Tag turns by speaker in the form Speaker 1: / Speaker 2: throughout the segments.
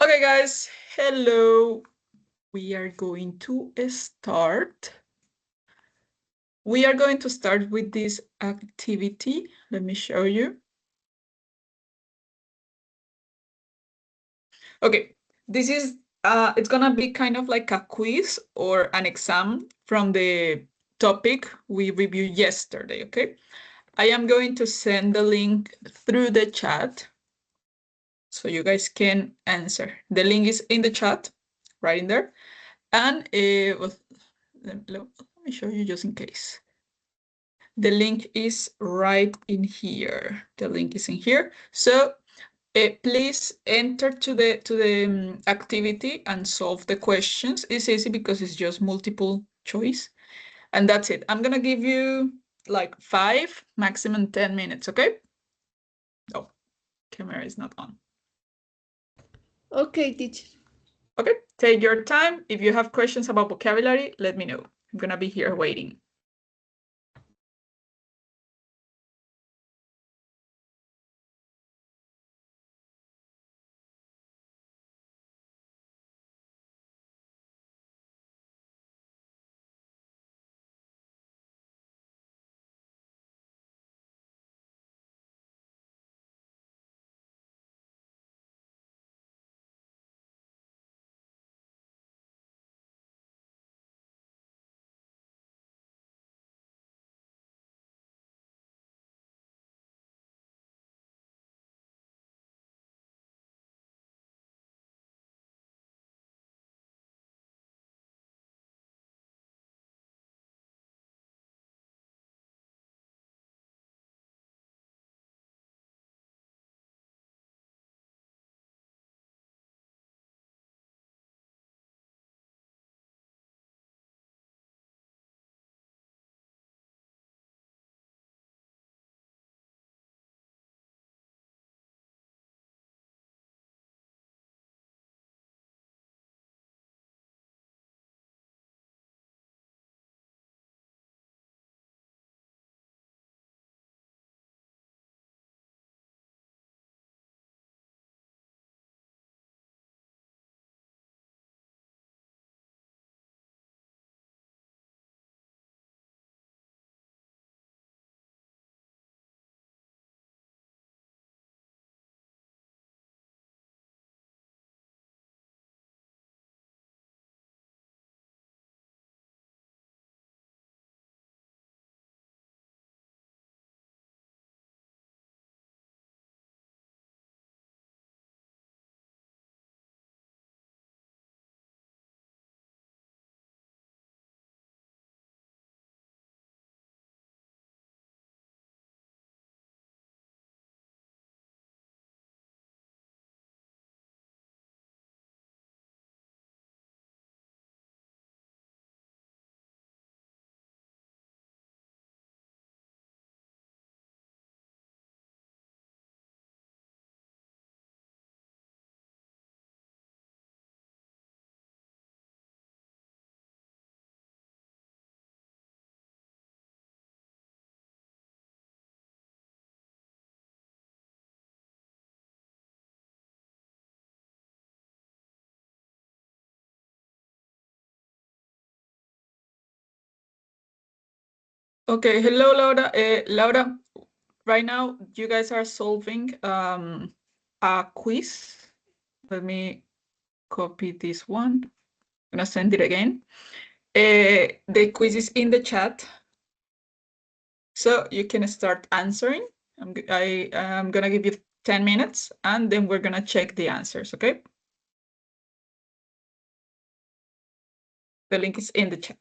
Speaker 1: Okay, guys, hello. We are going to start. We are going to start with this activity. Let me show you. Okay, this is, it's gonna be kind of like a quiz or an exam from the topic we reviewed yesterday, okay? I am going to send the link through the chat so you guys can answer. The link is in the chat, right in there. And let me show you just in case. The link is right in here. The link is in here. So please enter to the activity and solve the questions. It's easy because it's just multiple choice. And that's it. I'm gonna give you like 5, maximum 10 minutes, okay? Oh, camera is not on.
Speaker 2: Okay, teacher.
Speaker 1: Okay, take your time. If you have questions about vocabulary, let me know. I'm gonna be here waiting. Okay, hello, Laura. Laura, right now you guys are solving a quiz. Let me copy this one. I'm gonna send it again. The quiz is in the chat, so you can start answering. I'm gonna give you 10 minutes, and then we're gonna check the answers. Okay. The link is in the chat.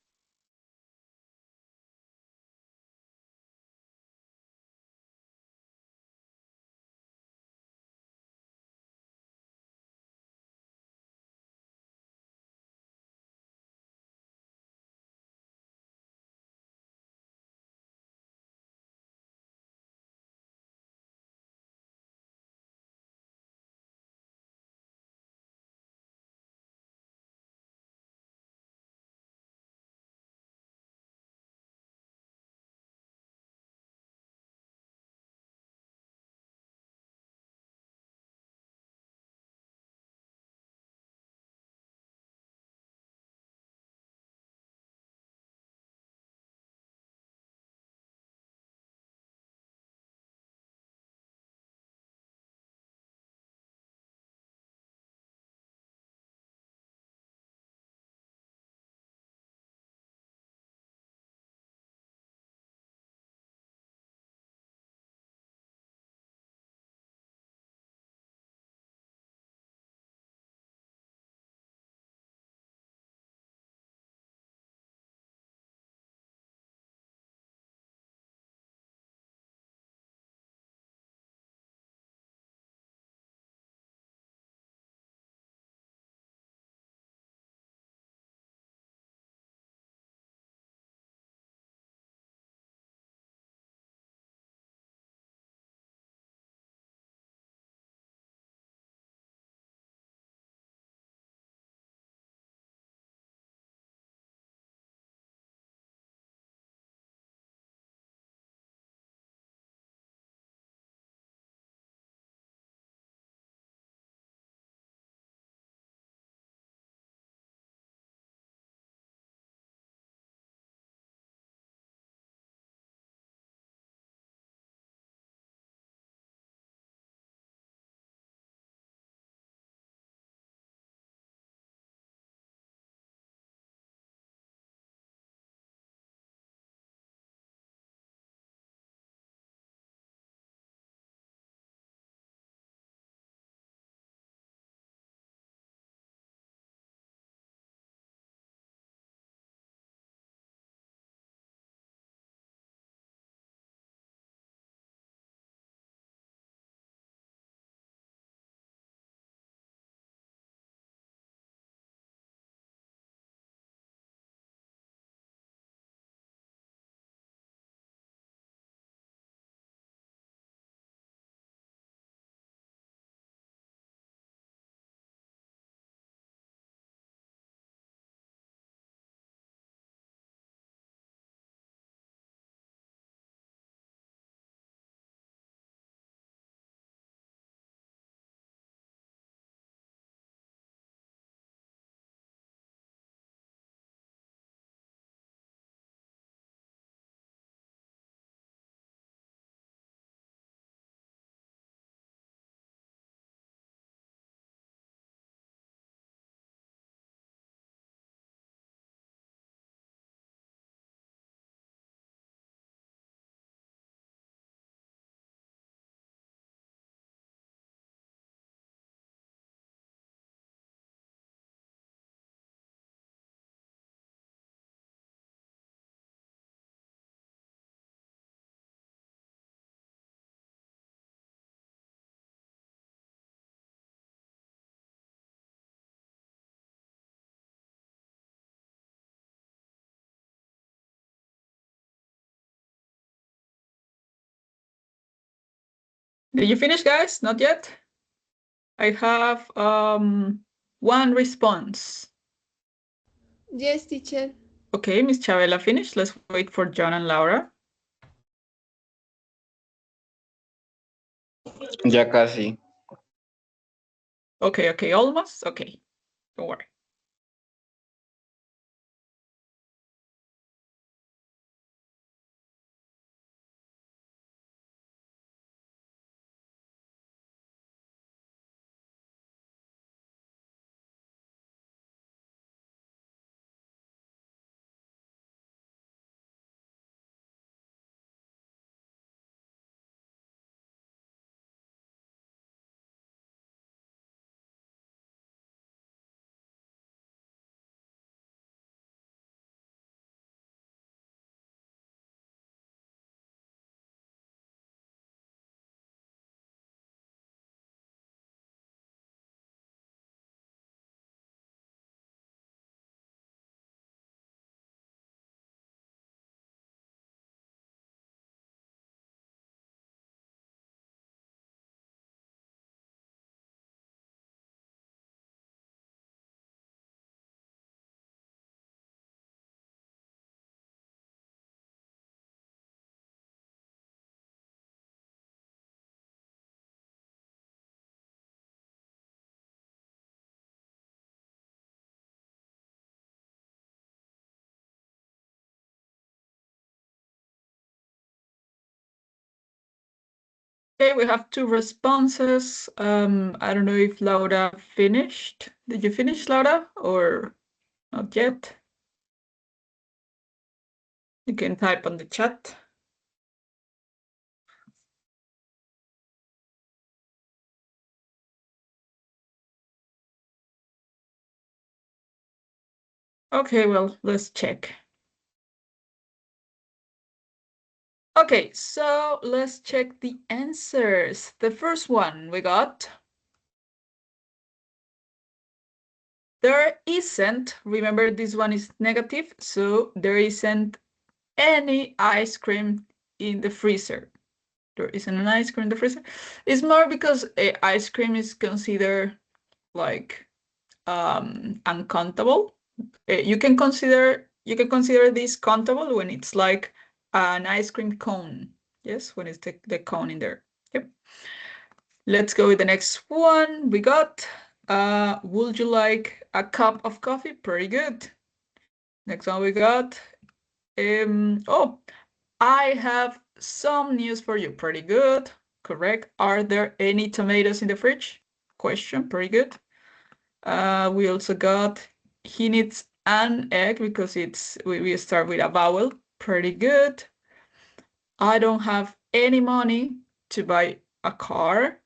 Speaker 1: Did you finish, guys? Not yet? I have one response.
Speaker 2: Yes, teacher.
Speaker 1: Okay, Miss Chavela finished. Let's wait for John and Laura.
Speaker 3: Ya casi.
Speaker 1: Okay, almost. Okay, don't worry. Okay, we have two responses. I don't know if Laura finished. Did you finish, Laura, or not yet? You can type on the chat. Okay, well, let's check. Okay, so let's check the answers. The first one we got. There isn't, remember this one is negative, so there isn't any ice cream in the freezer. There isn't an ice cream in the freezer. It's more because ice cream is considered like uncountable. You can consider this countable when it's like an ice cream cone. Yes, when it's the cone in there. Yep. Let's go with the next one. We got, would you like a cup of coffee? Pretty good. Next one we got, oh, I have some news for you. Pretty good. Correct. Are there any tomatoes in the fridge? Question. Pretty good. We also got, he needs an egg because we start with a vowel. Pretty good. I don't have any money to buy a car.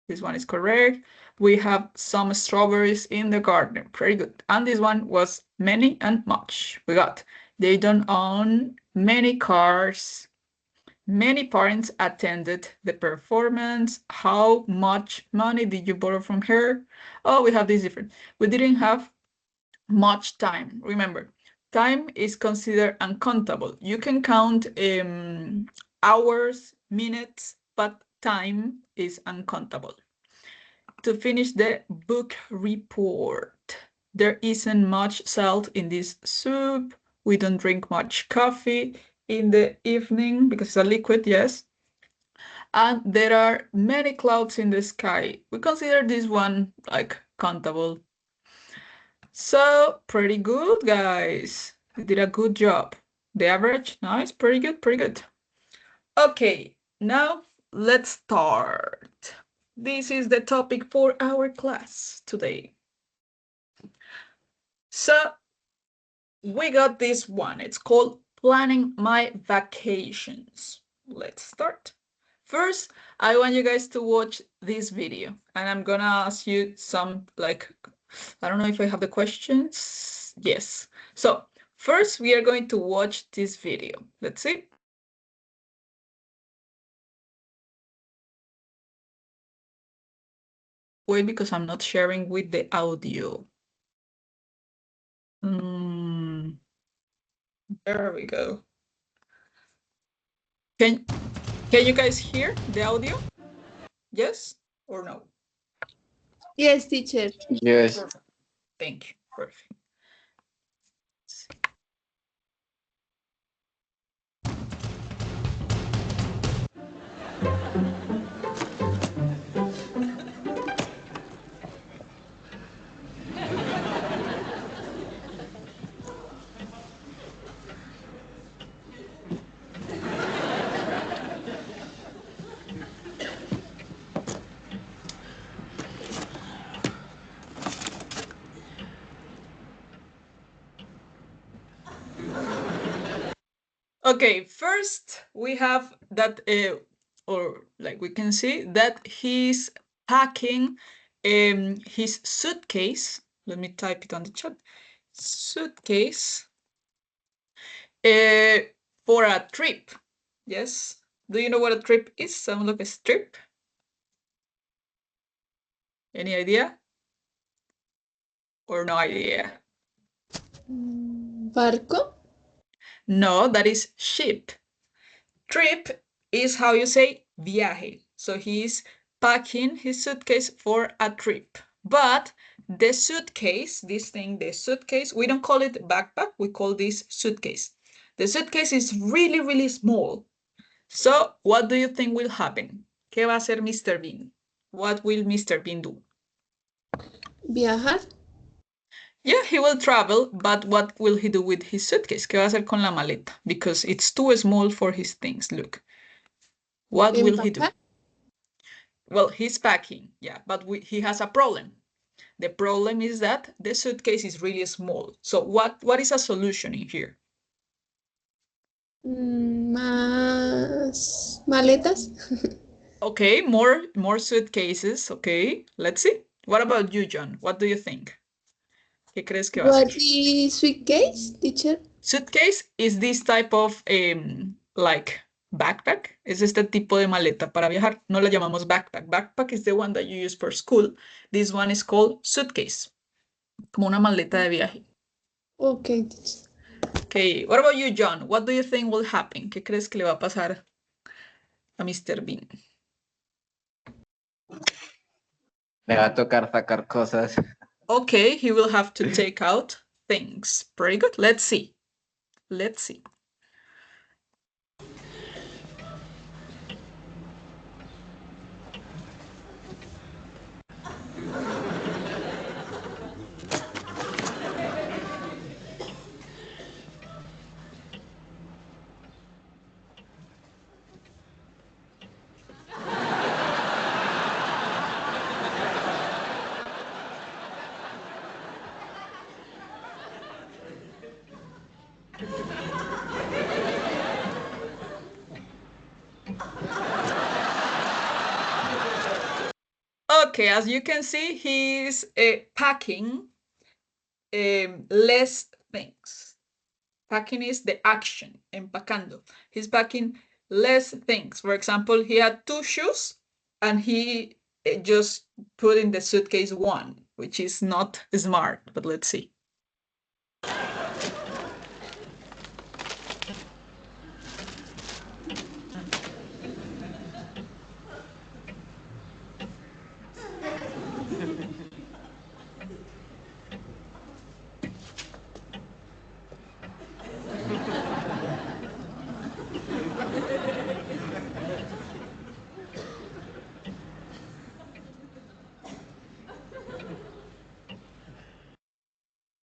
Speaker 1: This one is correct. We have some strawberries in the garden. Pretty good. And this one was many and much. We got, they don't own many cars. Many parents attended the performance. How much money did you borrow from her? Oh, we have this different. We didn't have much time. Remember, time is considered uncountable. You can count hours, minutes, but time is uncountable. To finish the book report, there isn't much salt in this soup. We don't drink much coffee in the evening because it's a liquid, yes. And there are many clouds in the sky. We consider this one like countable. So pretty good, guys. You did a good job. The average, nice, pretty good, pretty good. Okay, now let's start. This is the topic for our class today. So we got this one. It's called Planning My Vacations. Let's start. First, I want you guys to watch this video, and I'm gonna ask you some, like, I don't know if I have the questions. Yes. So first, we are going to watch this video. Let's see. Wait, because I'm not sharing with the audio. There we go. Can you guys hear the audio? Yes or no?
Speaker 2: Yes, teacher.
Speaker 3: Yes.
Speaker 1: Perfect. Thank you. Perfect. Okay, first we have that, or like we can see that he's packing his suitcase. Let me type it on the chat. Suitcase for a trip. Yes. Do you know what a trip is? Sound like a trip? Any idea? Or no idea?
Speaker 2: Barco.
Speaker 1: No, that is ship. Trip is how you say viaje. So he's packing his suitcase for a trip. But the suitcase, this thing, the suitcase, we don't call it backpack, we call this suitcase. The suitcase is really, really small. So what do you think will happen? ¿Qué va a hacer Mr. Bean? What will Mr. Bean do?
Speaker 2: Viajar.
Speaker 1: Yeah, he will travel, but what will he do with his suitcase? ¿Qué va a hacer con la maleta? Because it's too small for his things. Look. What will he do?
Speaker 2: Empacar.
Speaker 1: Well, he's packing, yeah, but he has a problem. The problem is that the suitcase is really small. So what is a solution in here?
Speaker 2: Más maletas.
Speaker 1: Okay, more suitcases. Okay, let's see. What about you, John? What do you think? ¿Qué crees que va a
Speaker 2: What
Speaker 1: hacer?
Speaker 2: is suitcase, teacher?
Speaker 1: Suitcase is this type of like backpack. Es este tipo de maleta para viajar. No la llamamos backpack. Backpack is the one that you use for school. This one is called suitcase. Como una maleta de viaje.
Speaker 2: Okay, teacher.
Speaker 1: Okay, what about you, John? What do you think will happen? ¿Qué crees que le va a pasar a Mr. Bean?
Speaker 3: Le va a tocar sacar cosas.
Speaker 1: Okay, he will have to take out things. Very good. Let's see. Let's see. Okay, as you can see, he's packing less things. Packing is the action, empacando. He's packing less things. For example, he had 2 shoes and he just put in the suitcase 1, which is not smart, but let's see.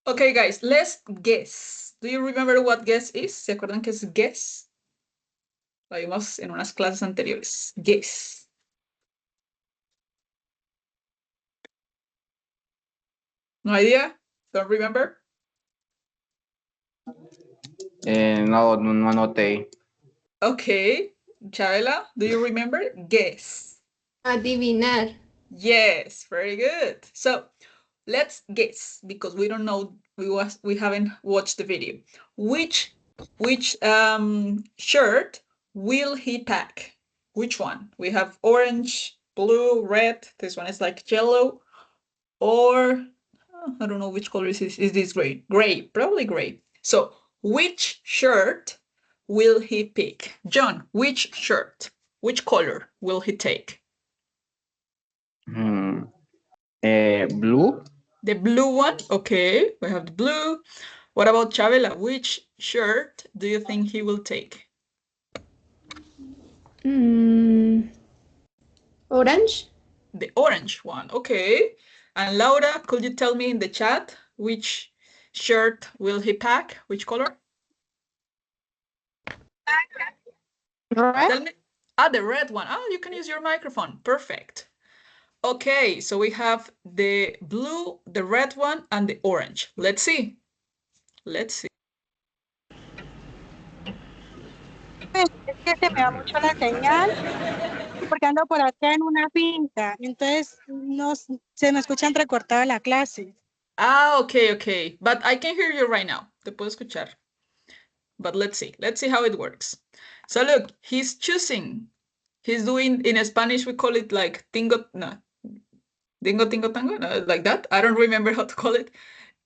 Speaker 1: Okay, guys, let's guess. Do you remember what guess is? ¿Se acuerdan qué es guess? Lo vimos en unas clases anteriores. Guess. No idea? Don't remember?
Speaker 3: No anoté.
Speaker 1: Okay. Chabela, do you remember? Guess.
Speaker 2: Adivinar.
Speaker 1: Yes, very good. So let's guess because we don't know, we haven't watched the video. Which shirt will he pack? Which one? We have orange, blue, red. This one is like yellow, or I don't know which color is this. Is this gray? Gray, probably gray. So which shirt will he pick? John, which shirt? Which color will he take?
Speaker 3: Blue.
Speaker 1: The blue one, okay, we have the blue. What about Chavela? Which shirt do you think he will take?
Speaker 2: Orange.
Speaker 1: The orange one, okay. And Laura, could you tell me in the chat which shirt will he pack? Which color?
Speaker 4: Red?
Speaker 1: Tell me. The red one. You can use your microphone. Perfect. Okay, so we have the blue, the red one, and the orange. Let's see. Let's see.
Speaker 4: Es que se me va mucho la señal porque ando por acá en una finca, entonces se me escucha entrecortada la clase.
Speaker 1: Okay. But I can hear you right now. Te puedo escuchar. But let's see. Let's see how it works. So look, he's choosing. He's doing, in Spanish, we call it like dingo, tango, no, like that. I don't remember how to call it.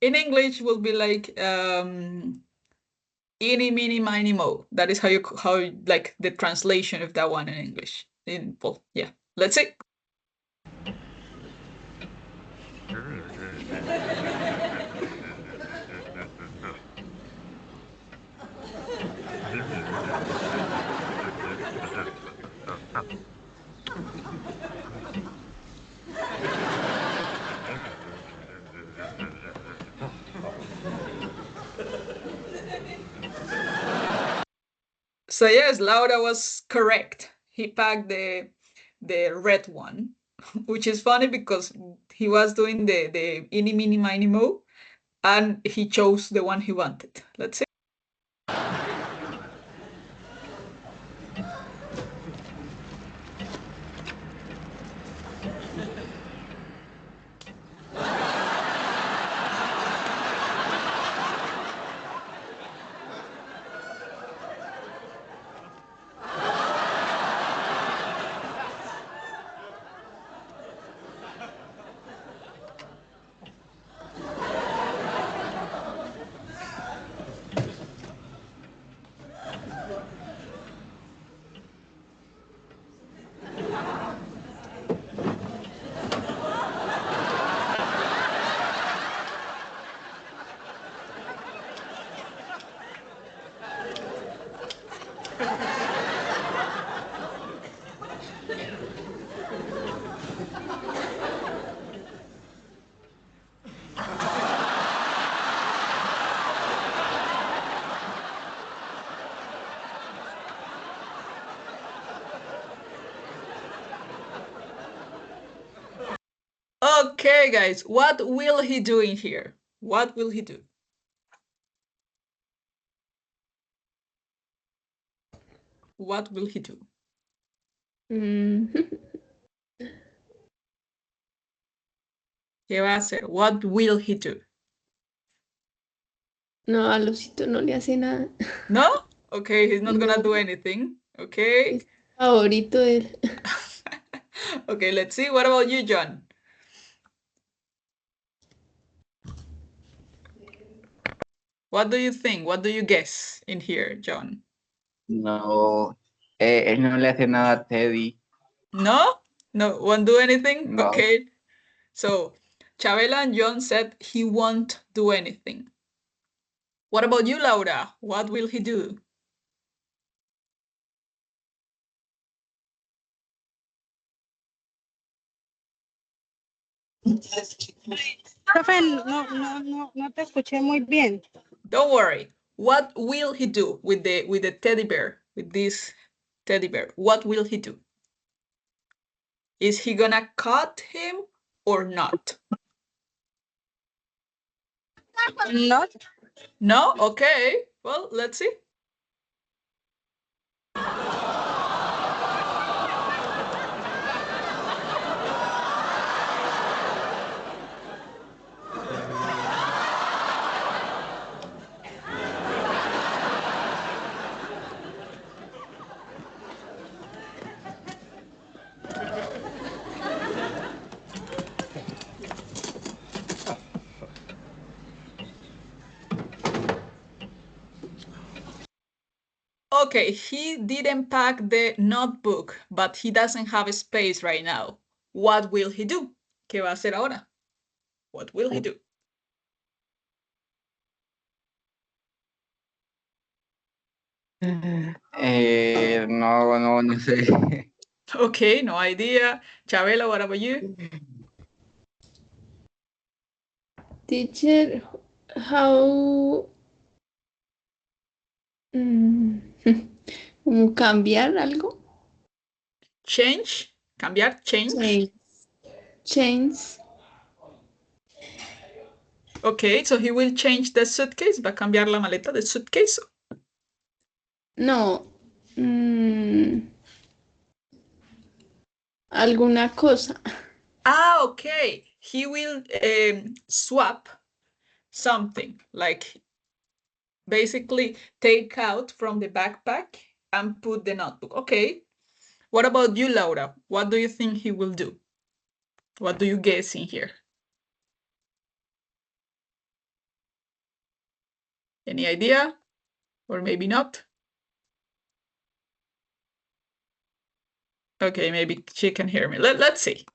Speaker 1: In English, will be like eeny, meeny, miny, mo. That is how like the translation of that one in English. Well, yeah. Let's see. So yes, Laura was correct. He packed the red one, which is funny because he was doing the eeny, meeny, miny, mo, and he chose the one he wanted. Let's see. Okay, guys, what will he do in here? What will he do? What will he do? ¿Qué va a hacer? What will he do?
Speaker 2: No, a Lucito no le hace nada.
Speaker 1: No? Okay, he's not gonna
Speaker 2: No.
Speaker 1: do anything. Okay.
Speaker 2: Es favorito de él.
Speaker 1: Okay, let's see. What about you, John? What do you think? What do you guess in here, John?
Speaker 3: No. Él no le hace nada a Teddy.
Speaker 1: No? No, won't do anything?
Speaker 3: No.
Speaker 1: Okay. So, Chavela and John said he won't do anything. What about you, Laura? What will he do?
Speaker 4: Profe, no te escuché muy bien.
Speaker 1: Don't worry. What will he do with the teddy bear, with this teddy bear? What will he do? Is he gonna cut him or not?
Speaker 4: No.
Speaker 1: No? Okay. Well, let's see. Okay, he didn't pack the notebook, but he doesn't have a space right now. what will he do? ¿Qué va a hacer ahora? What will he do?
Speaker 3: No sé.
Speaker 1: Okay, no idea. Chabela, what about you?
Speaker 2: Teacher, how... ¿Cómo cambiar algo?
Speaker 1: Change, cambiar, change.
Speaker 2: Change. Change.
Speaker 1: Okay, so he will change the suitcase. Va a cambiar la maleta de suitcase.
Speaker 2: No. Alguna cosa.
Speaker 1: Ah, okay. He will swap something, like basically take out from the backpack and put the notebook. Okay. What about you, Laura? What do you think he will do? What do you guess in here? Any idea? Or maybe not? Okay, maybe she can hear me. Let's see.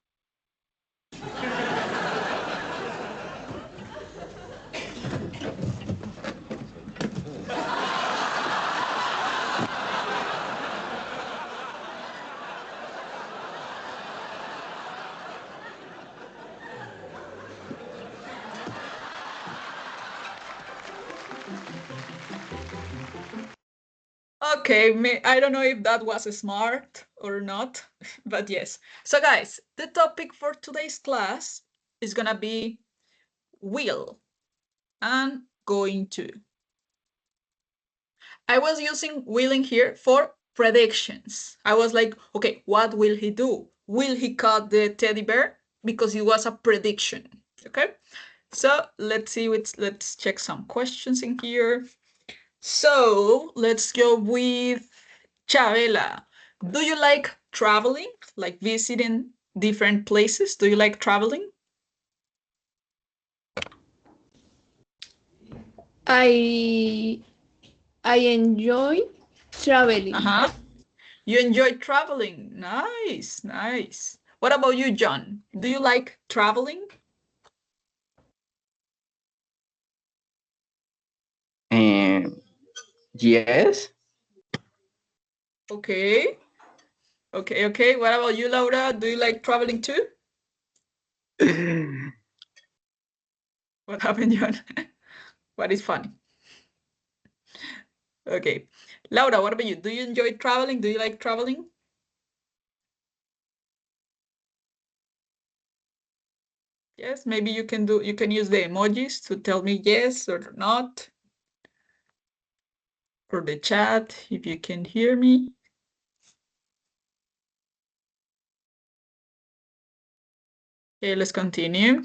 Speaker 1: Okay, I don't know if that was smart or not, but yes. So guys, the topic for today's class is gonna be will and going to. I was using willing here for predictions. I was like, okay, what will he do? Will he cut the teddy bear? Because it was a prediction, okay? So let's see, let's check some questions in here. So let's go with Chabela. Do you like traveling, like visiting different places? Do you like traveling?
Speaker 2: I enjoy traveling.
Speaker 1: Uh-huh. You enjoy traveling. Nice, nice. What about you, John? Do you like traveling?
Speaker 3: Yes.
Speaker 1: Okay. Okay. What about you, Laura? Do you like traveling too? What happened, John? What is funny? Okay. Laura, what about you? Do you enjoy traveling? Do you like traveling? Yes, maybe you can use the emojis to tell me yes or not. Or the chat if you can hear me. Okay, let's continue.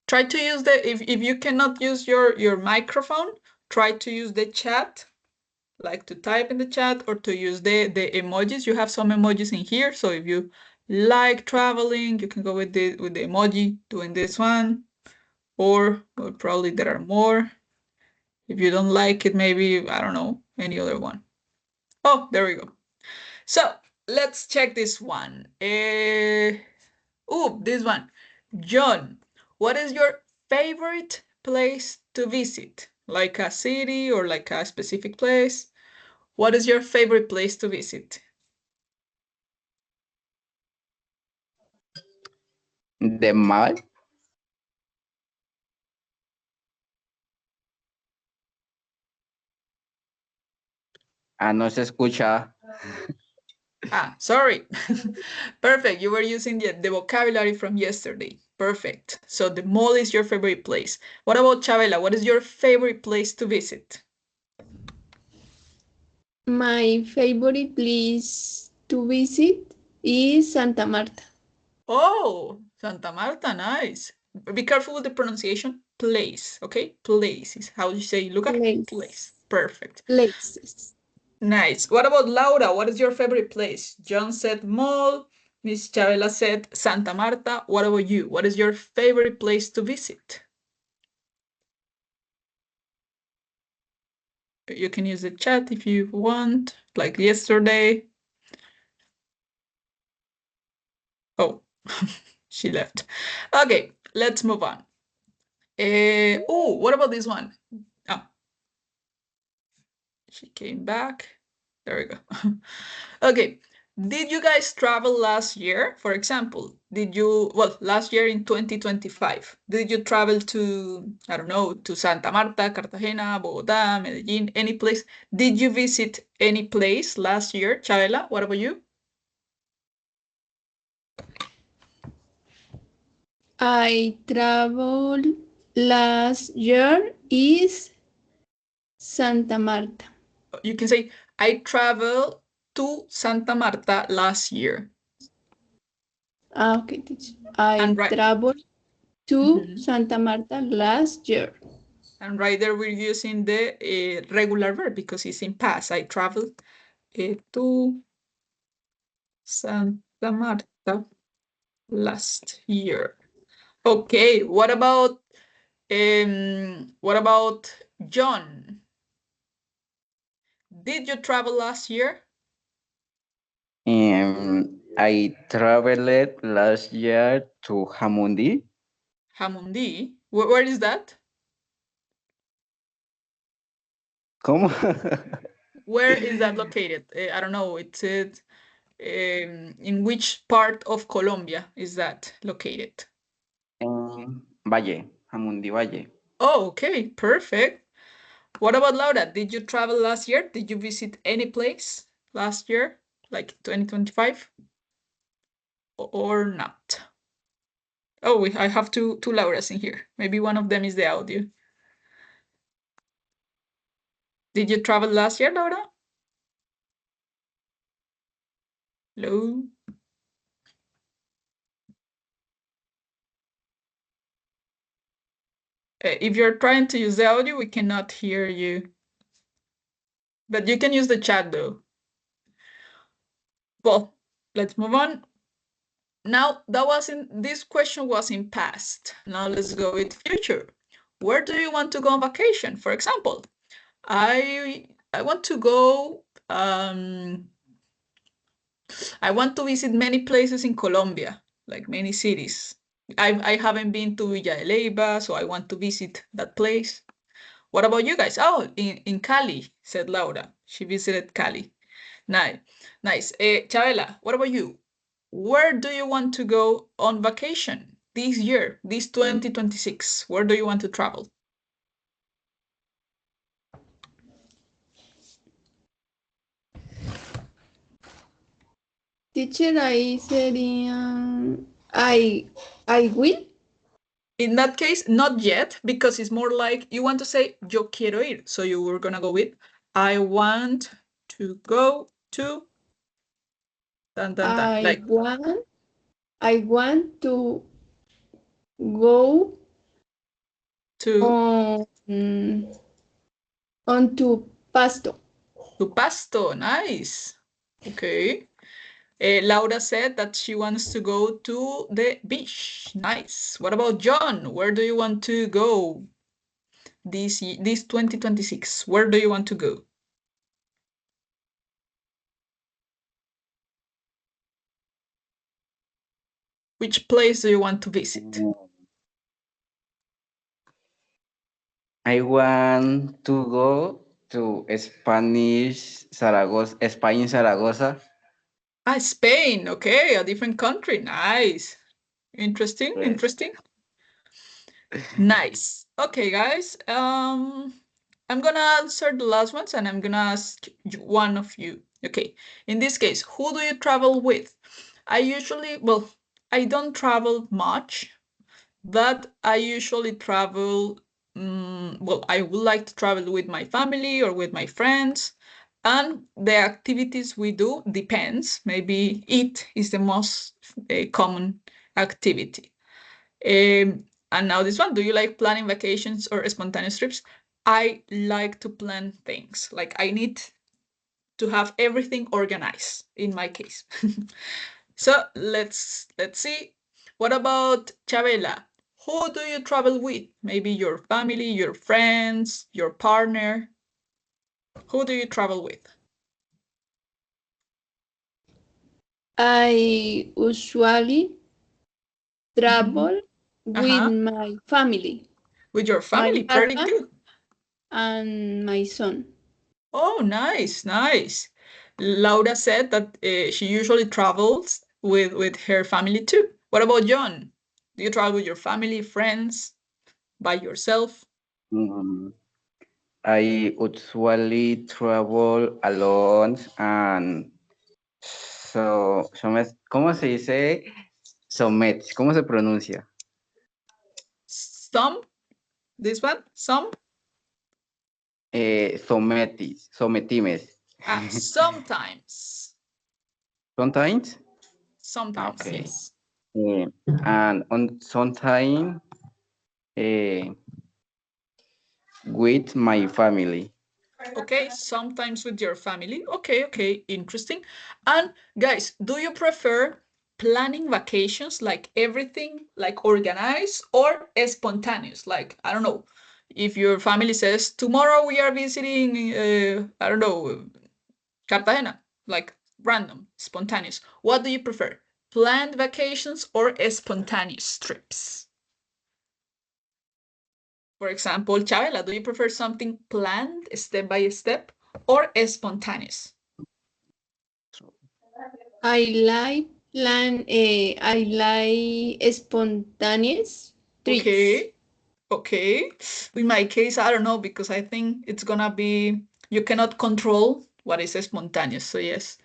Speaker 1: Try to use if you cannot use your microphone, try to use the chat, like to type in the chat or to use the emojis. You have some emojis in here, so if you like traveling, you can go with the emoji doing this one, or probably there are more. If you don't like it, maybe, I don't know, any other one. Oh, there we go. So let's check this one. Oh, this one. John, what is your favorite place to visit? Like a city or like a specific place? What is your favorite place to visit?
Speaker 3: The mall. No se escucha.
Speaker 1: Ah, sorry. Perfect. You were using the vocabulary from yesterday. Perfect. So the mall is your favorite place. What about Chabela? What is your favorite place to visit?
Speaker 2: My favorite place to visit is Santa Marta.
Speaker 1: Oh, Santa Marta, nice. Be careful with the pronunciation. Place, okay? Place is how you say, look at place. Perfect.
Speaker 2: Places.
Speaker 1: Nice. What about Laura? What is your favorite place? John said mall. Miss Chabela said Santa Marta. What about you? What is your favorite place to visit? You can use the chat if you want, like yesterday. Oh, she left. Okay, let's move on. Oh, what about this one? Oh, she came back. There we go. Okay, did you guys travel last year? For example, last year in 2025, did you travel to, I don't know, to Santa Marta, Cartagena, Bogotá, Medellín, any place? Did you visit any place last year? Chavela, what about you?
Speaker 2: I traveled last year is Santa Marta.
Speaker 1: You can say, I traveled to Santa Marta last year.
Speaker 2: Okay, teacher. I
Speaker 1: And right,
Speaker 2: traveled to
Speaker 1: Mhm.
Speaker 2: Santa Marta last year.
Speaker 1: And right there we're using the regular verb because it's in past. I traveled to Santa Marta last year. Okay, what about John? Did you travel last year?
Speaker 3: I traveled last year to Hamundi.
Speaker 1: Hamundi. Where is that?
Speaker 3: ¿Cómo?
Speaker 1: Where is that located? I don't know. It's in which part of Colombia is that located?
Speaker 3: Valle, Hamundi Valle.
Speaker 1: Oh, okay, perfect. What about Laura? Did you travel last year? Did you visit any place last year, like 2025? Or not? Oh, I have two Lauras in here. Maybe one of them is the audio. Did you travel last year, Laura? Hello? If you're trying to use the audio, we cannot hear you. But you can use the chat though. Well, let's move on. Now, this question was in past. Now let's go with future. Where do you want to go on vacation? For example, I want to go, I want to visit many places in Colombia, like many cities. I haven't been to Villa de Leyva, so I want to visit that place. What about you guys? Oh, in Cali, said Laura. She visited Cali. Nice, nice. Chavela, what about you? Where do you want to go on vacation this year, this 2026? Where do you want to travel?
Speaker 2: Teacher, ahí serían. I will.
Speaker 1: In that case, not yet, because it's more like you want to say, yo quiero ir. So you were going to go with, I want to go to, dun, dun, dun.
Speaker 2: I
Speaker 1: Like,
Speaker 2: want to go
Speaker 1: to
Speaker 2: on to Pasto.
Speaker 1: Pasto. Nice. Okay. Laura said that she wants to go to the beach. Nice. What about John? Where do you want to go this 2026? Where do you want to go? Which place do you want to visit?
Speaker 3: I want to go to Spain, Zaragoza.
Speaker 1: Ah, Spain. Okay, a different country. Nice. Interesting,
Speaker 3: Yes.
Speaker 1: interesting. Nice. Okay, guys. I'm gonna answer the last ones and I'm gonna ask one of you. Okay, in this case, who do you travel with? I don't travel much, but I usually travel, I would like to travel with my family or with my friends. And the activities we do depends. Maybe it is the most common activity. And now this one, do you like planning vacations or spontaneous trips? I like to plan things. Like I need to have everything organized in my case. So let's see. What about Chabela? Who do you travel with? Maybe your family, your friends, your partner. Who do you travel with?
Speaker 2: I usually travel with my family,
Speaker 1: With your
Speaker 2: my
Speaker 1: family, very
Speaker 2: husband
Speaker 1: good.
Speaker 2: and my son.
Speaker 1: Oh, nice, nice. Laura said that she usually travels with her family too. What about John? Do you travel with your family, friends, by yourself?
Speaker 3: Mm, I usually travel alone and ¿cómo se dice? ¿Cómo se pronuncia?
Speaker 1: Some? This one? Some?
Speaker 3: Sometimes.
Speaker 1: Sometimes.
Speaker 3: Sometimes?
Speaker 1: Sometimes,
Speaker 3: Okay.
Speaker 1: yes.
Speaker 3: And on sometimes with my family.
Speaker 1: Okay, sometimes with your family. Okay, okay, interesting. And guys, do you prefer planning vacations, like everything, like organized, or spontaneous? Like, I don't know, if your family says, tomorrow we are visiting, I don't know, Cartagena, like random, spontaneous. What do you prefer? Planned vacations or spontaneous trips? For example, Chavela, do you prefer something planned step by step or spontaneous?
Speaker 2: I like spontaneous trips.
Speaker 1: Okay, okay. In my case, I don't know because I think it's gonna be, you cannot control what is spontaneous. So yes.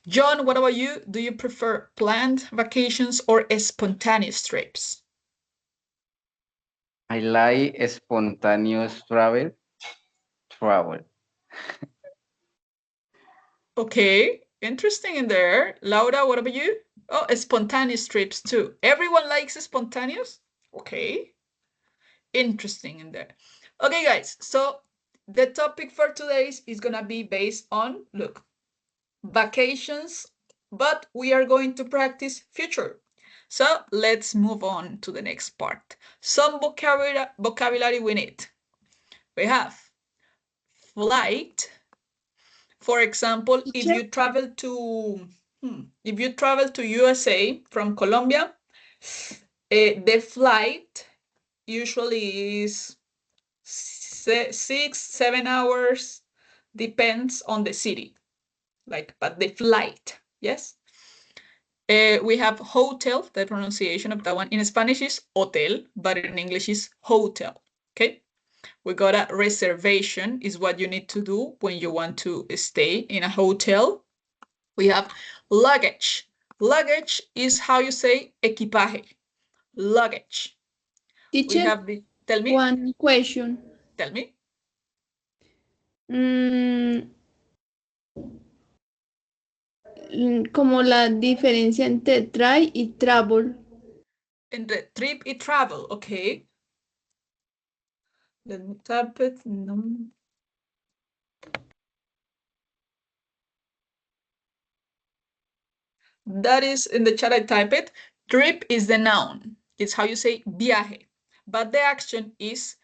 Speaker 1: John, what about you? Do you prefer planned vacations or spontaneous trips?
Speaker 3: I like spontaneous travel.
Speaker 1: Okay, interesting in there. Laura, what about you? Oh, spontaneous trips too. Everyone likes spontaneous? Okay, interesting in there. Okay, guys, so the topic for today is gonna be based on, look, vacations, but we are going to practice future. So let's move on to the next part. Some vocabulary we need. We have flight. For example, if
Speaker 2: Teacher,
Speaker 1: you travel to USA from Colombia, the flight usually is 6, 7 hours, depends on the city. Like, but the flight, yes. We have hotel, the pronunciation of that one in Spanish is hotel, but in English is hotel, okay? We got a reservation is what you need to do when you want to stay in a hotel. We have luggage. Luggage is how you say equipaje. Luggage. We
Speaker 2: teacher,
Speaker 1: have the, tell me,
Speaker 2: one question.
Speaker 1: tell me.
Speaker 2: Mm, como la diferencia entre try y travel.
Speaker 1: In the trip y travel, okay. Let me type it. No. That is in the chat, I type it. Trip is the noun. It's how you say viaje. But the action is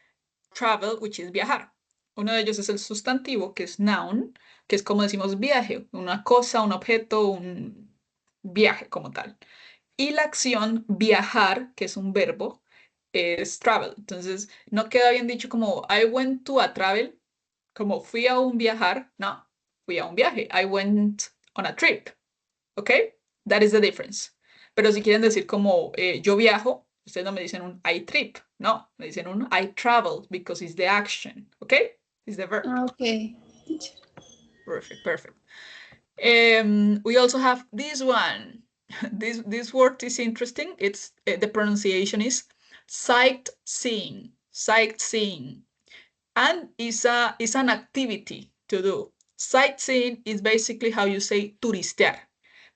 Speaker 1: travel, which is viajar. Uno de ellos es el sustantivo, que es noun, que es como decimos viaje, una cosa, un objeto, un viaje como tal. Y la acción viajar, que es un verbo, es travel. Entonces, no queda bien dicho como I went to a travel, como fui a un viajar. No, fui a un viaje. I went on a trip. ¿Ok? That is the difference. Pero si quieren decir como yo viajo, ustedes no me dicen un I trip. No, me dicen un I travel because it's the action. ¿Ok? It's the verb.
Speaker 2: Okay, teacher.
Speaker 1: Perfect, perfect. We also have this one. This word is interesting. It's the pronunciation is sightseeing. Sightseeing, and it's an activity to do. Sightseeing is basically how you say turistear.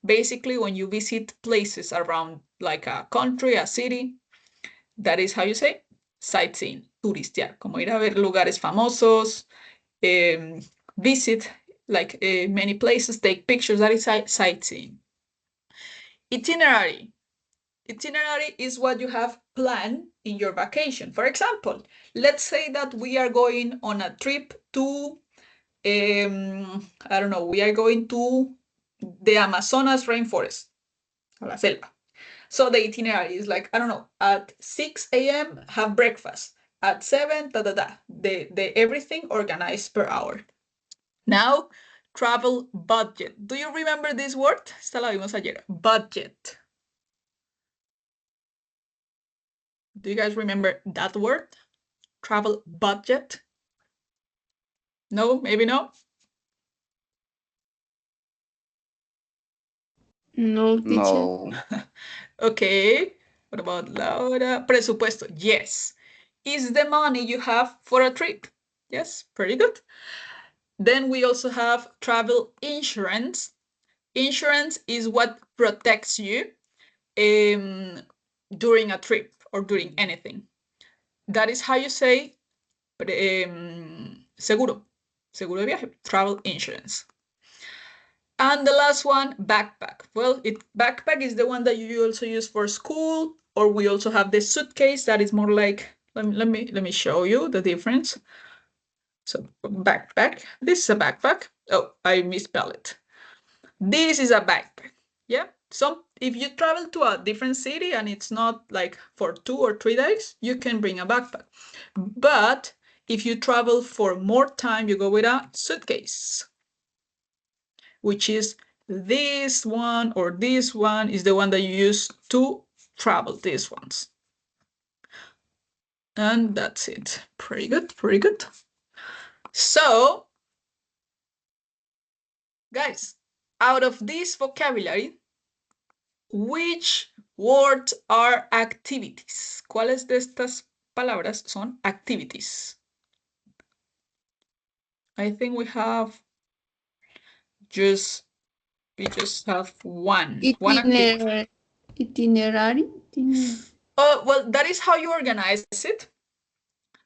Speaker 1: Basically, when you visit places around like a country, a city, that is how you say sightseeing, turistear, como ir a ver lugares famosos, visit like many places, take pictures, that is sightseeing. Itinerary. Itinerary is what you have planned in your vacation. For example, let's say that we are going on a trip to, I don't know, we are going to the Amazonas rainforest. a la selva. So the itinerary is like, I don't know, at 6 a.m. have breakfast, at 7, the everything organized per hour. Now, travel budget. Do you remember this word? Esta la vimos ayer. Budget. Do you guys remember that word? Travel budget? No, maybe no?
Speaker 2: No, teacher.
Speaker 3: No.
Speaker 1: Okay. What about Laura? Presupuesto. Yes. Is the money you have for a trip. Yes, pretty good. Then we also have travel insurance. Insurance is what protects you during a trip or during anything. That is how you say seguro de viaje, travel insurance. And the last one, backpack. Well, backpack is the one that you also use for school, or we also have the suitcase that is more like, let me show you the difference. So backpack, this is a backpack. Oh, I misspelled it. This is a backpack, yeah? So if you travel to a different city and it's not like for 2 or 3 days, you can bring a backpack. But if you travel for more time, you go with a suitcase, which is this one, or this one is the one that you use to travel, these ones. And that's it. Pretty good, pretty good. So, guys, out of this vocabulary, which words are activities? ¿Cuáles de estas palabras son activities? I think we just have one activity.
Speaker 2: Itinerary.
Speaker 1: Oh, well, that is how you organize it,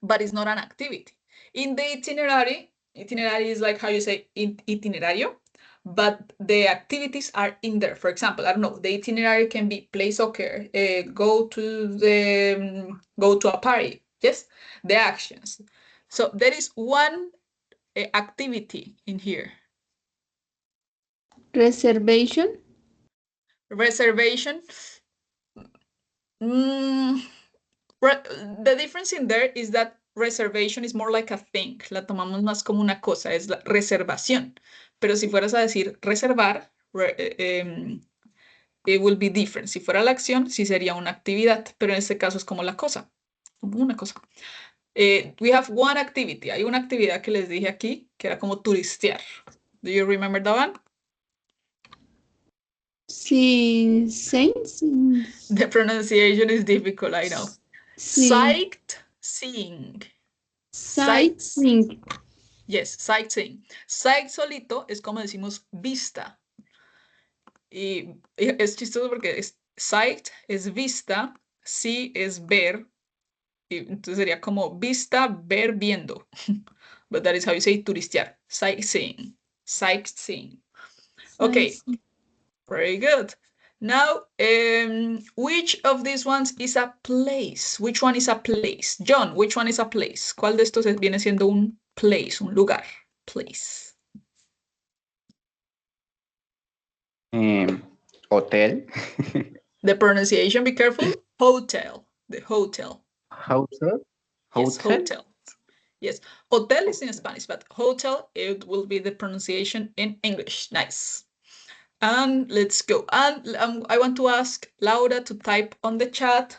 Speaker 1: but it's not an activity. In the itinerary is like how you say itinerario, but the activities are in there. For example, I don't know, the itinerary can be play soccer, go to a party. Yes, the actions. So there is one activity in here.
Speaker 2: Reservation.
Speaker 1: Reservation. The difference in there is that reservation is more like a thing. La tomamos más como una cosa, es la reservación. Pero si fueras a decir reservar, it will be different. Si fuera la acción, sí sería una actividad, pero en este caso es como la cosa, como una cosa. We have one activity. Hay una actividad que les dije aquí, que era como turistear. Do you remember that one?
Speaker 2: Sí,
Speaker 1: The pronunciation is difficult, I know. Sightseeing.
Speaker 2: Sightseeing.
Speaker 1: Yes, sightseeing. Sight solito es como decimos vista. Y es chistoso porque sight es vista, see es ver. Y entonces sería como vista, ver, viendo. But that is how you say turistear. Sightseeing. Sightseeing. Okay. Very good. Now, which of these ones is a place? Which one is a place? John, which one is a place? ¿Cuál de estos viene siendo un place, un lugar? Place.
Speaker 3: Hotel.
Speaker 1: The pronunciation, be careful. Hotel. The hotel.
Speaker 3: Hotel.
Speaker 1: Yes, hotel. Yes, hotel is in Spanish, but hotel, it will be the pronunciation in English. Nice. And let's go. And I want to ask Laura to type on the chat,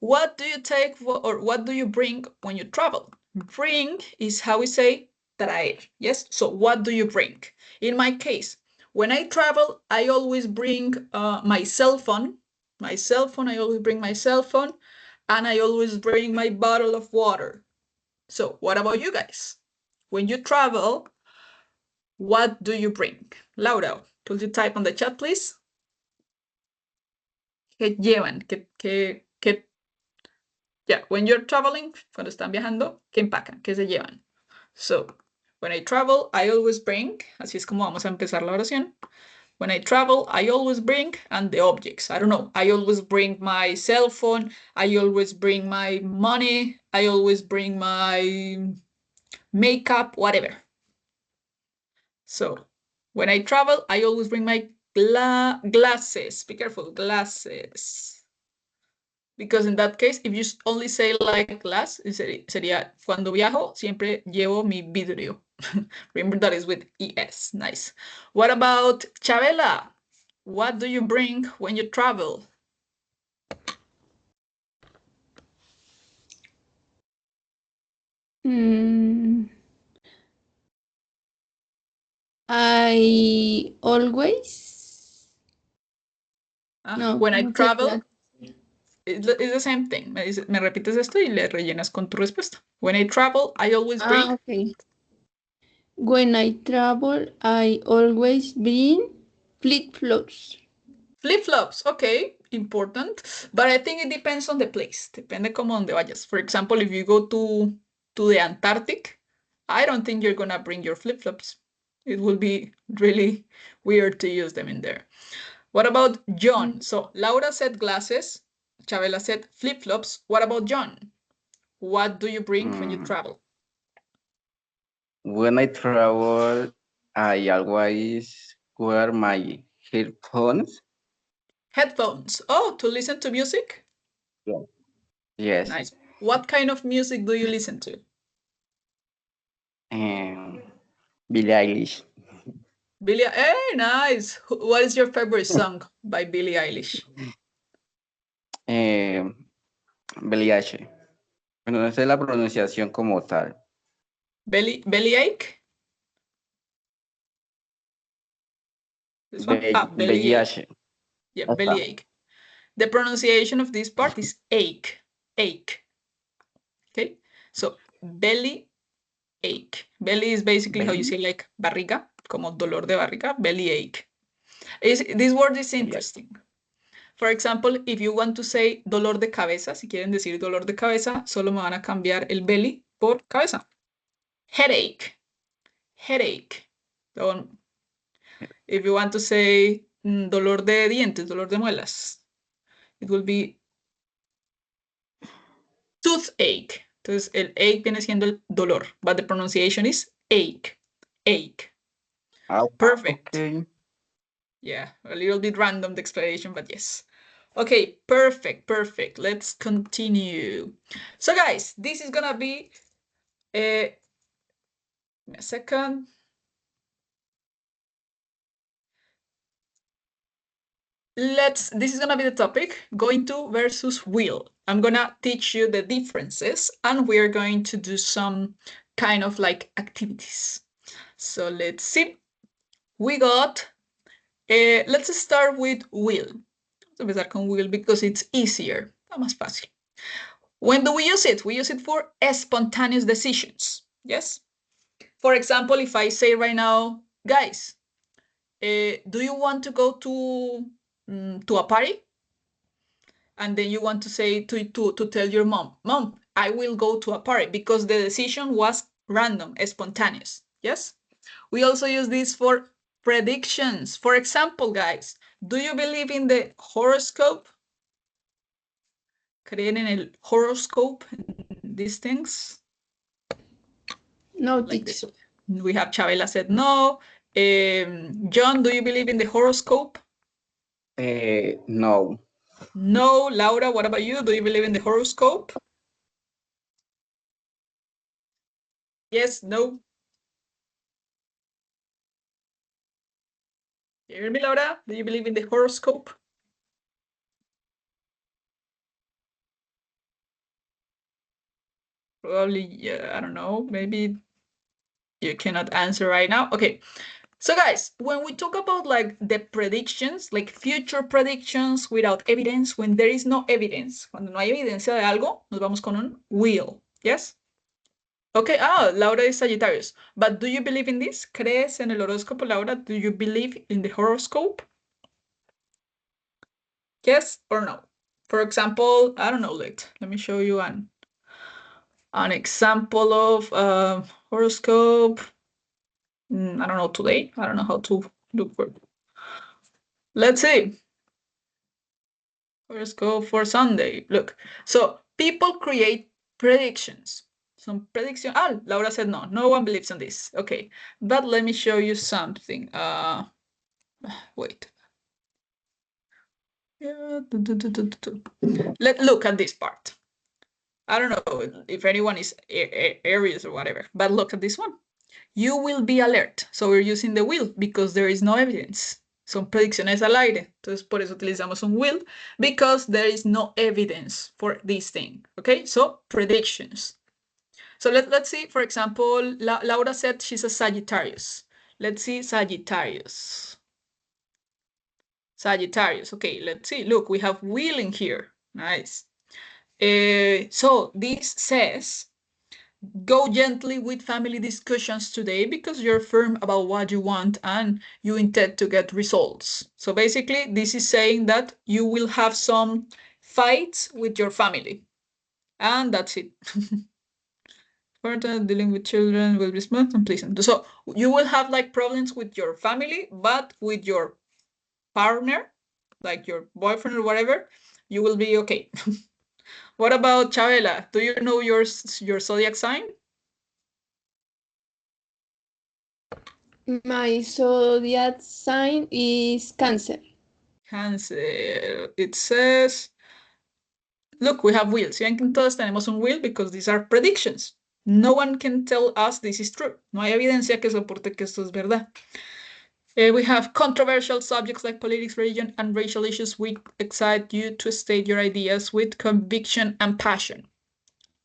Speaker 1: what do you take or what do you bring when you travel? Bring is how we say traer. Yes, so what do you bring? In my case, when I travel, I always bring my cell phone. I always bring my cell phone, and I always bring my bottle of water. So what about you guys? When you travel, what do you bring? Laura, could you type on the chat, please? ¿Qué llevan? Yeah, when you're traveling, cuando están viajando, ¿qué empacan? ¿Qué se llevan? So, when I travel, I always bring, así es como vamos a empezar la oración. When I travel, I always bring, and the objects. I don't know, I always bring my cell phone, I always bring my money, I always bring my makeup, whatever. So, when I travel, I always bring my Glasses. Be careful, glasses. Because in that case, if you only say like glass, sería cuando viajo, siempre llevo mi vidrio. Remember that is with ES. Nice. What about Chabela? What do you bring when you travel?
Speaker 2: I always. No,
Speaker 1: When I
Speaker 2: ¿cómo se
Speaker 1: travel,
Speaker 2: trata?
Speaker 1: it's the same thing. Me repites esto y le rellenas con tu respuesta. When I travel, I always bring.
Speaker 2: Okay. When I travel, I always bring flip-flops.
Speaker 1: Flip-flops, okay, important. But I think it depends on the place. Depende como donde vayas. For example, if you go to the Antarctic, I don't think you're gonna bring your flip-flops. It will be really weird to use them in there. What about John? So Laura said glasses. Chabela said flip-flops. What about John? What do you bring when you travel?
Speaker 3: When I travel, I always wear my headphones.
Speaker 1: Headphones. Oh, to listen to music?
Speaker 3: Yeah. Yes.
Speaker 1: Nice. What kind of music do you listen to?
Speaker 3: Billie Eilish.
Speaker 1: Hey, nice. What is your favorite song by Billie Eilish?
Speaker 3: Billie H. Bueno, no sé la pronunciación como tal.
Speaker 1: Bellyache? This one? Bellyache. Yeah, bellyache. The pronunciation of this part is ache. Ache. Okay? So, belly ache. Belly is basically how you say like barriga, como dolor de barriga, belly ache. This word is interesting. For example, if you want to say dolor de cabeza, si quieren decir dolor de cabeza, solo me van a cambiar el belly por cabeza. Headache. Headache. So, if you want to say dolor de dientes, dolor de muelas, it will be toothache. Entonces, el ache viene siendo el dolor, but the pronunciation is ache. Ache. Perfect.
Speaker 3: Okay.
Speaker 1: Yeah, a little bit random the explanation, but yes. Okay, perfect. Let's continue. So guys, this is gonna be a second. This is gonna be the topic, going to versus will. I'm gonna teach you the differences and we're going to do some kind of like activities. So let's see. We got, let's start with will. Vamos a empezar con will because it's easier, más fácil. When do we use it? We use it for spontaneous decisions, yes? For example, if I say right now, guys, do you want to go to a party? And then you want to say to tell your mom, I will go to a party because the decision was random, spontaneous, yes? We also use this for predictions. For example, guys, do you believe in the horoscope? ¿Creen en el horoscope, these things?
Speaker 2: No,
Speaker 1: Like
Speaker 2: teacher.
Speaker 1: this. We have Chabela said no. John, do you believe in the horoscope?
Speaker 3: No.
Speaker 1: No. Laura, what about you? Do you believe in the horoscope? Yes, no. You hear me, Laura? Do you believe in the horoscope? Probably, yeah, I don't know. Maybe you cannot answer right now. Okay. So guys, when we talk about like the predictions, like future predictions without evidence, when there is no evidence, cuando no hay evidencia de algo, nos vamos con un will, yes? Okay, Laura is Sagittarius. But do you believe in this? ¿Crees en el horóscopo, Laura? Do you believe in the horoscope? Yes or no? For example, I don't know, let me show you an example of horoscope. I don't know today. I don't know how to look for it. Let's see. Horoscope for Sunday. Look, so people create predictions. Some prediction. Laura said no. No one believes in this. Okay, but let me show you something. Wait. Yeah. Let's look at this part. I don't know if anyone is Aries or whatever, but look at this one. You will be alert. So we're using the will because there is no evidence. Son predicciones al aire. Entonces, por eso utilizamos un will, because there is no evidence for this thing. Okay, so predictions. So let's see, for example, Laura said she's a Sagittarius. Let's see Sagittarius. Sagittarius. Okay, let's see. Look, we have will in here. Nice. So this says, go gently with family discussions today because you're firm about what you want and you intend to get results. So basically, this is saying that you will have some fights with your family. And that's it. Dealing with children will be smooth and pleasant. So you will have like problems with your family, but with your partner, like your boyfriend or whatever, you will be okay. What about Chabela? Do you know your zodiac sign?
Speaker 2: My zodiac sign is Cancer.
Speaker 1: Cancer. It says, look, we have wheels. ¿Ven que todos tenemos un wheel? Because these are predictions. No one can tell us this is true. No hay evidencia que soporte que esto es verdad. We have controversial subjects like politics, religion, and racial issues which excite you to state your ideas with conviction and passion.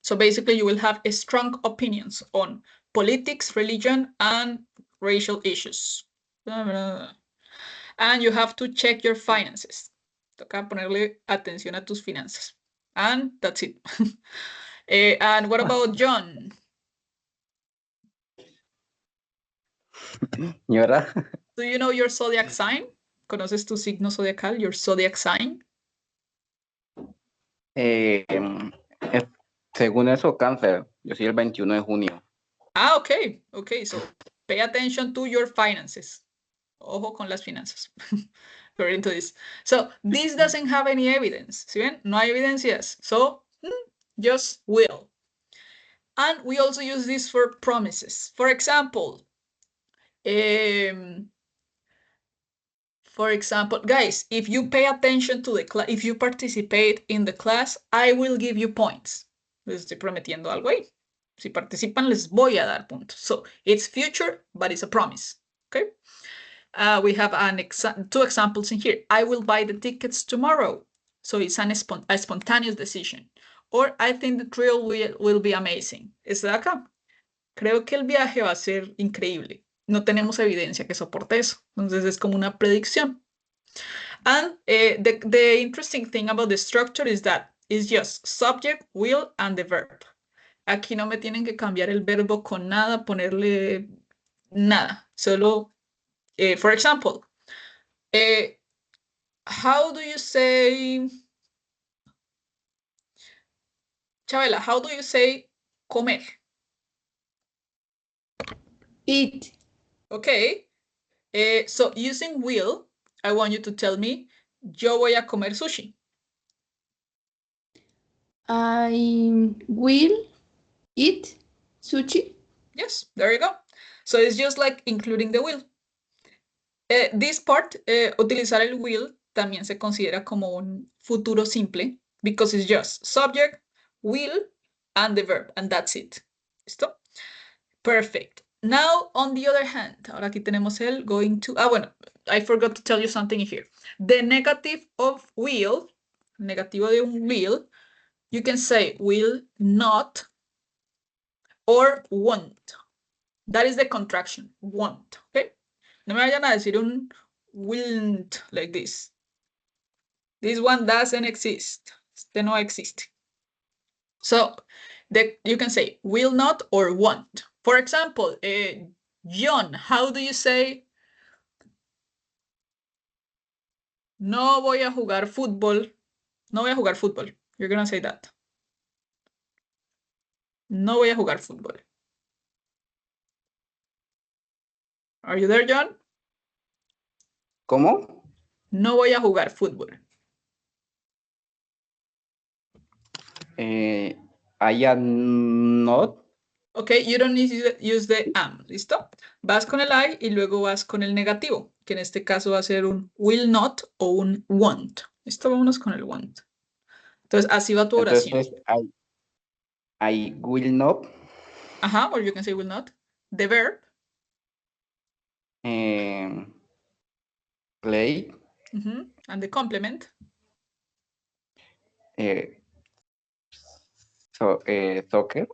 Speaker 1: So basically, you will have strong opinions on politics, religion, and racial issues. And you have to check your finances. Toca ponerle atención a tus finanzas. And that's it. And what about John?
Speaker 3: ¿Y ahora?
Speaker 1: Do you know your zodiac sign? ¿Conoces tu signo zodiacal, your zodiac sign?
Speaker 3: Según eso, Cáncer. Yo soy el 21 de junio.
Speaker 1: Ah, okay. Okay, so pay attention to your finances. Ojo con las finanzas. We're into this. So this doesn't have any evidence. ¿Sí ven? No hay evidencias. So just will. And we also use this for promises. For example, guys, if you pay attention to the class, if you participate in the class, I will give you points. Les estoy prometiendo algo ahí. Si participan, les voy a dar puntos. So it's future, but it's a promise. Okay. We have two examples in here. I will buy the tickets tomorrow. So it's a spontaneous decision. Or I think the thrill will be amazing. Este de acá. Creo que el viaje va a ser increíble. No tenemos evidencia que soporte eso. Entonces es como una predicción. And the interesting thing about the structure is that it's just subject, will, and the verb. Aquí no me tienen que cambiar el verbo con nada, ponerle nada. Solo, for example, how do you say, Chabela, how do you say comer?
Speaker 2: Eat.
Speaker 1: Okay. So using will, I want you to tell me, yo voy a comer sushi.
Speaker 2: I will eat sushi.
Speaker 1: Yes, there you go. So it's just like including the will. This part, utilizar el will, también se considera como un futuro simple, because it's just subject, will, and the verb, and that's it. ¿Listo? Perfect. Now, on the other hand, ahora aquí tenemos el going to, bueno, I forgot to tell you something here. The negative of will, negativo de un will, you can say will not or won't. That is the contraction, won't, okay? No me vayan a decir un won't like this. This one doesn't exist. Este no existe. So you can say will not or won't. For example, John, how do you say no voy a jugar fútbol? No voy a jugar fútbol. You're gonna say that. No voy a jugar fútbol. Are you there, John?
Speaker 3: ¿Cómo?
Speaker 1: No voy a jugar fútbol.
Speaker 3: I am not.
Speaker 1: Okay, you don't need to use the am, ¿listo? Vas con el I y luego vas con el negativo, que en este caso va a ser un will not o un won't, Esto vámonos con el want. Entonces, así va tu oración.
Speaker 3: Entonces, I will not
Speaker 1: Ajá, or you can say will not. The verb.
Speaker 3: play
Speaker 1: And the complement.
Speaker 3: soccer.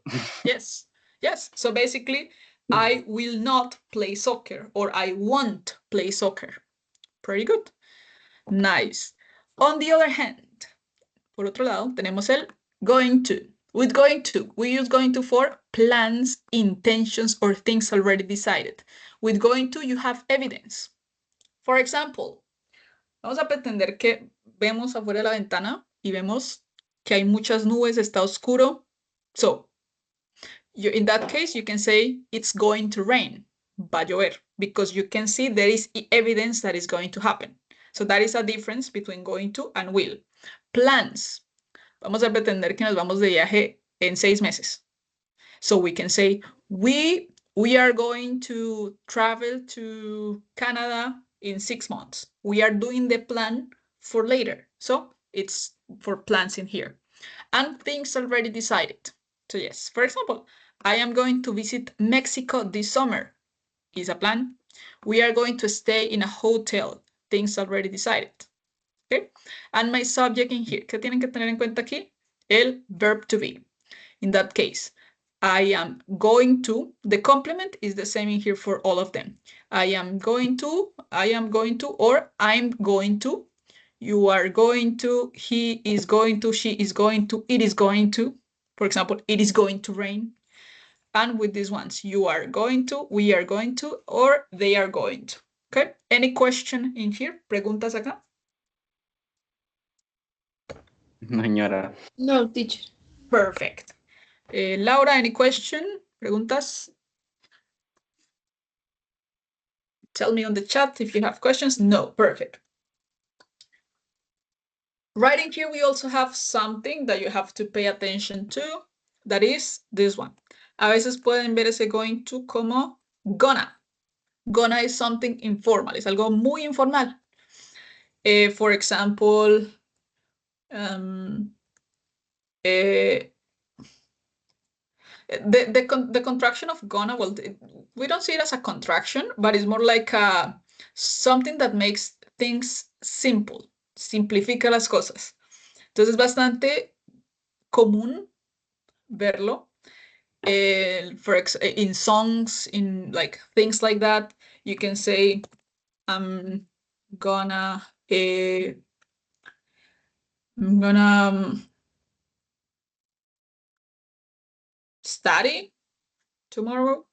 Speaker 1: Yes. Yes. So basically, I will not play soccer or I won't play soccer. Pretty good. Nice. On the other hand, por otro lado, tenemos el going to. With going to, we use going to for plans, intentions, or things already decided. With going to, you have evidence. For example, vamos a pretender que vemos afuera de la ventana y vemos que hay muchas nubes, está oscuro. So, in that case, you can say it's going to rain, va a llover, because you can see there is evidence that is going to happen. So that is a difference between going to and will. Plans. Vamos a pretender que nos vamos de viaje en 6 meses. So we can say, we are going to travel to Canada in 6 months. We are doing the plan for later. So it's for plans in here. And things already decided. So yes, for example, I am going to visit Mexico this summer. Is a plan. We are going to stay in a hotel. Things already decided. Okay? And my subject in here. ¿Qué tienen que tener en cuenta aquí? El verb to be. In that case, I am going to, the complement is the same in here for all of them. I am going to, or I'm going to, you are going to, he is going to, she is going to, it is going to. For example, it is going to rain. And with these ones, you are going to, we are going to, or they are going to. Okay, any question in here? ¿Preguntas acá?
Speaker 3: No, señora.
Speaker 2: No, teacher.
Speaker 1: Perfect. Laura, any question? ¿Preguntas? Tell me on the chat if you have questions. No, perfect. Right in here, we also have something that you have to pay attention to. That is this one. A veces pueden ver ese going to como gonna. Gonna is something informal. Es algo muy informal. For example, the contraction of gonna, well, we don't see it as a contraction, but it's more like something that makes things simple, simplifica las cosas. Entonces es bastante común verlo in songs, in like things like that. You can say, I'm gonna study tomorrow,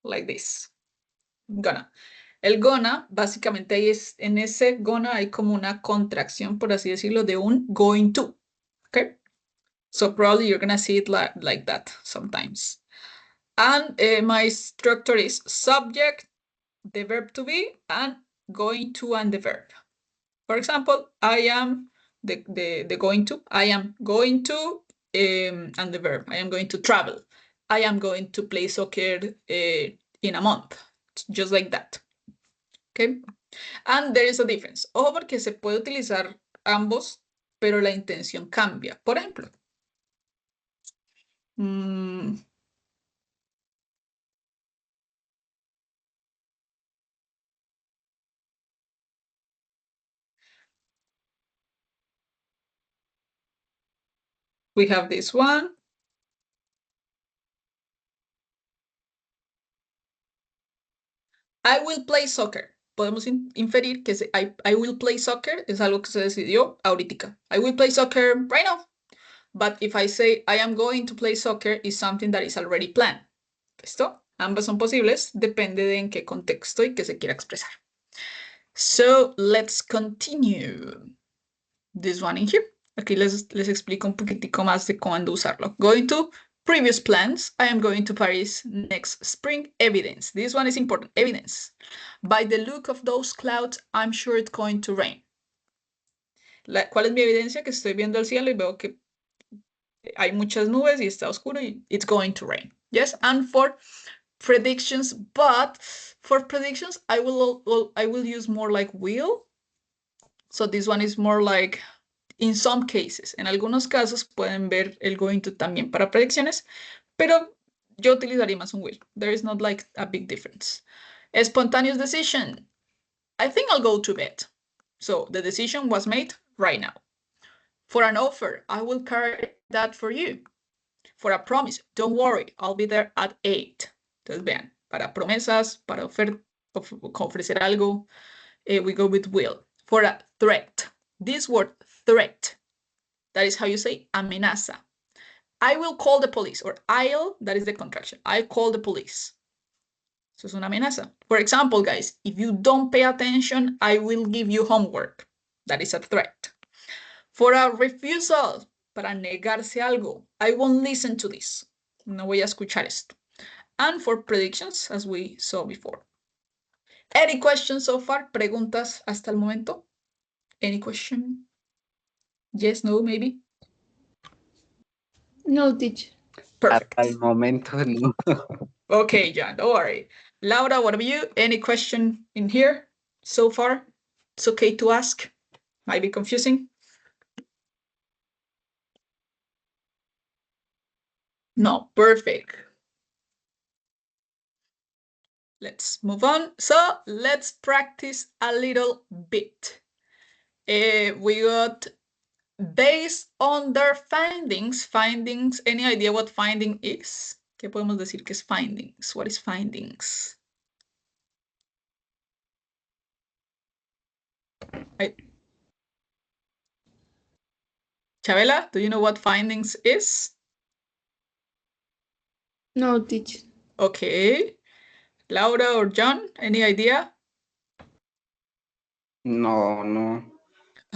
Speaker 1: like this. Gonna. El gonna, básicamente ahí es, en ese gonna hay como una contracción, por así decirlo, de un going to. Okay? So probably you're gonna see it like that sometimes. And my structure is subject, the verb to be, and going to and the verb. For example, I am the going to, I am going to, and the verb, I am going to travel. I am going to play soccer in a month, just like that. Okay? And there is a difference. Ojo porque se puede utilizar ambos, pero la intención cambia. Por ejemplo, we have this one. I will play soccer. Podemos inferir que I will play soccer es algo que se decidió ahorita. I will play soccer right now. But if I say I am going to play soccer, is something that is already planned. ¿Listo? Ambas son posibles, depende de en qué contexto y qué se quiera expresar. So let's continue. This one in here. Aquí les explico un poquitico más de cuándo usarlo. Going to previous plans. I am going to Paris next spring. Evidence. This one is important. Evidence. By the look of those clouds, I'm sure it's going to rain. ¿Cuál es mi evidencia? Que estoy viendo el cielo y veo que hay muchas nubes y está oscuro y it's going to rain. Yes, and for predictions, but for predictions, I will use more like will So this one is more like in some cases. En algunos casos pueden ver el going to también para predicciones, pero yo utilizaría más un will. There is not like a big difference. Spontaneous decision. I think I'll go to bed. So the decision was made right now. For an offer, I will carry that for you. For a promise, don't worry, I'll be there at 8. Entonces vean, para promesas, para ofrecer algo, we go with will. For a threat, this word threat, that is how you say amenaza. I will call the police, or I'll, that is the contraction. I call the police. Eso es una amenaza. For example, guys, if you don't pay attention, I will give you homework. That is a threat. For a refusal, para negarse algo, I won't listen to this. No voy a escuchar esto. And for predictions, as we saw before. Any questions so far? ¿Preguntas hasta el momento? Any question? Yes, no, maybe?
Speaker 2: No, teacher.
Speaker 1: Perfect.
Speaker 3: Hasta el momento no.
Speaker 1: Okay, John, don't worry. Laura, what about you? Any question in here so far? It's okay to ask. Might be confusing. No, perfect. Let's move on. So let's practice a little bit. We got based on their findings. Any idea what finding is? ¿Qué podemos decir que es findings? What is findings? Chabela, do you know what findings is?
Speaker 2: No, teacher.
Speaker 1: Okay. Laura or John, any idea?
Speaker 3: No.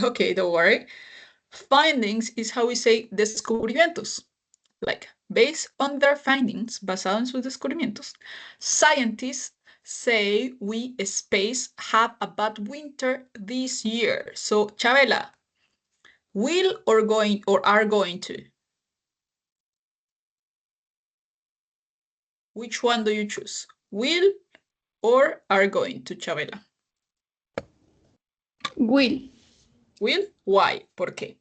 Speaker 1: Okay, don't worry. Findings is how we say descubrimientos. Like, based on their findings, basado en sus descubrimientos, scientists say we space have a bad winter this year. So, Chabela, will or going or are going to? Which one do you choose? Will or are going to, Chabela?
Speaker 2: Will.
Speaker 1: Will? Why? ¿Por qué?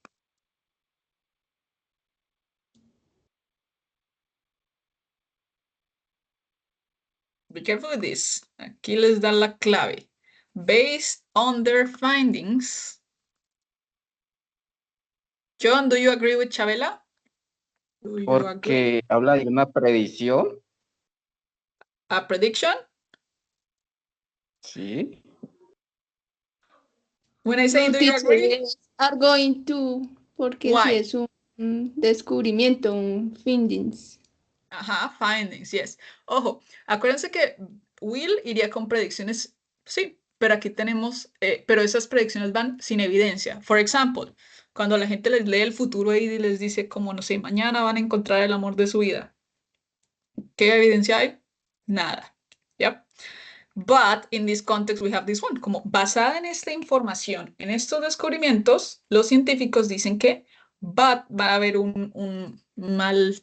Speaker 1: Be careful with this. Aquí les dan la clave. Based on their findings. John, do you agree with Chabela? Do you agree?
Speaker 3: Porque habla de una predicción.
Speaker 1: A prediction?
Speaker 3: Sí.
Speaker 1: When I say
Speaker 2: No,
Speaker 1: do you
Speaker 2: teacher,
Speaker 1: agree?
Speaker 2: es are going to, porque
Speaker 1: Why?
Speaker 2: si es un descubrimiento, un findings.
Speaker 1: Ajá, findings, yes. Ojo, acuérdense que will iría con predicciones, sí, pero aquí tenemos, pero esas predicciones van sin evidencia. For example, cuando la gente les lee el futuro y les dice como, no sé, mañana van a encontrar el amor de su vida. ¿Qué evidencia hay? Nada. ¿Ya? But in this context we have this one. Como basada en esta información, en estos descubrimientos, los científicos dicen que va a haber un mal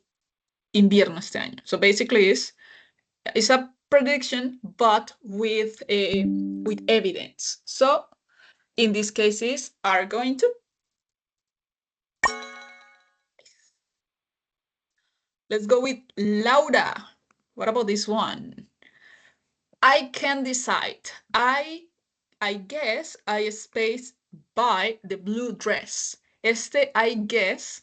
Speaker 1: invierno este año. So basically it's a prediction, but with evidence. So in this case is are going to. Let's go with Laura. What about this one? I can decide. I guess I space buy the blue dress. Este I guess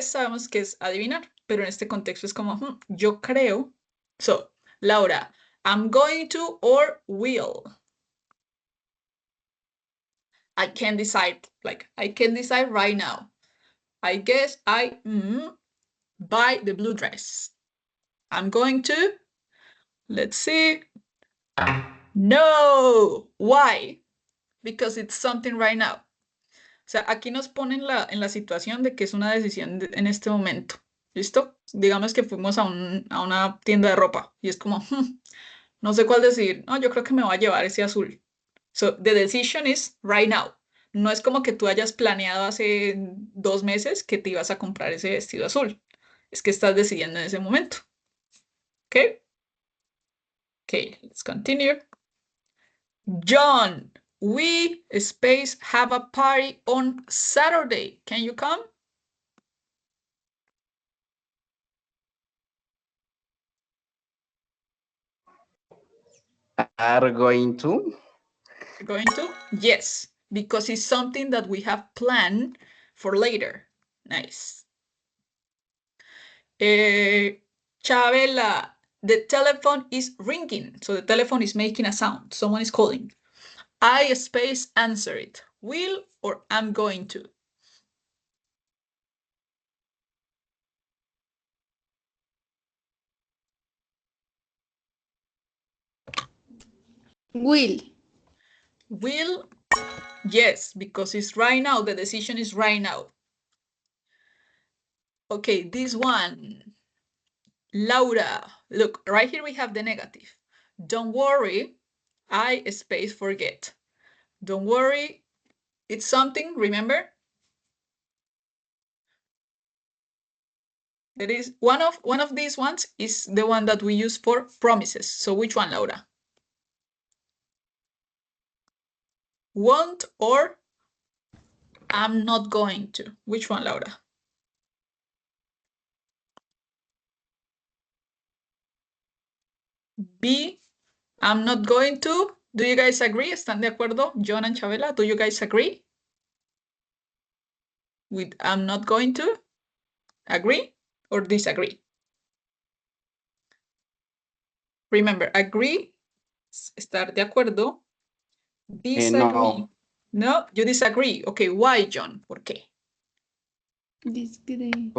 Speaker 1: sabemos que es adivinar, pero en este contexto es como, yo creo. So, Laura, I'm going to or will. I can decide, like, I can decide right now. I guess I buy the blue dress. I'm going to, let's see. No, why? Because it's something right now. O sea, aquí nos ponen en la situación de que es una decisión en este momento. ¿Listo? Digamos que fuimos a una tienda de ropa y es como, no sé cuál decidir. No, yo creo que me voy a llevar ese azul. So, the decision is right now. No es como que tú hayas planeado hace 2 meses que te ibas a comprar ese vestido azul. Es que estás decidiendo en ese momento. ¿Ok? Ok, let's continue. John, we space have a party on Saturday. Can you come?
Speaker 3: Are going to?
Speaker 1: Going to? Yes, because it's something that we have planned for later. Nice. Chabela, the telephone is ringing. So the telephone is making a sound. Someone is calling. I space answer it. Will or I'm going to?
Speaker 2: Will.
Speaker 1: Will, yes, because it's right now. The decision is right now. Okay, this one. Laura, look, right here we have the negative. Don't worry, I space forget. Don't worry, it's something, remember? There is one of these ones is the one that we use for promises. So which one, Laura? Won't or I'm not going to. Which one, Laura? B, I'm not going to. Do you guys agree? ¿Están de acuerdo? John and Chabela, do you guys agree? With I'm not going to? Agree or disagree? Remember, agree, estar de acuerdo. Disagree. No, you disagree. Okay, why, John? ¿Por qué?
Speaker 2: Disagree.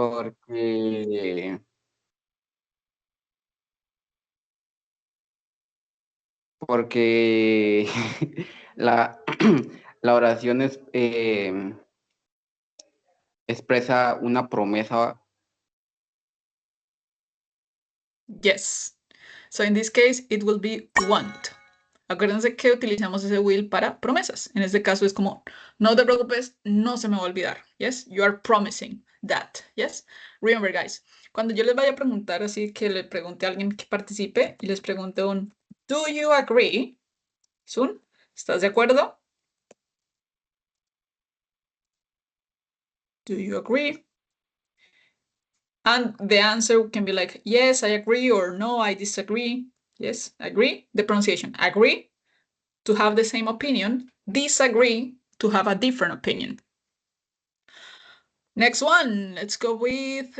Speaker 3: Porque la, la oración es, expresa una promesa.
Speaker 1: Yes. So in this case, it will be want. Acuérdense que utilizamos ese will para promesas. En este caso es como, no te preocupes, no se me va a olvidar. Yes, you are promising that. Yes. Remember, guys, cuando yo les vaya a preguntar, así que le pregunte a alguien que participe y les pregunte un, do you agree? Sun, ¿estás de acuerdo? Do you agree? And the answer can be like, yes, I agree, or no, I disagree. Yes, agree, the pronunciation. Agree, to have the same opinion. Disagree, to have a different opinion. Next one, let's go with,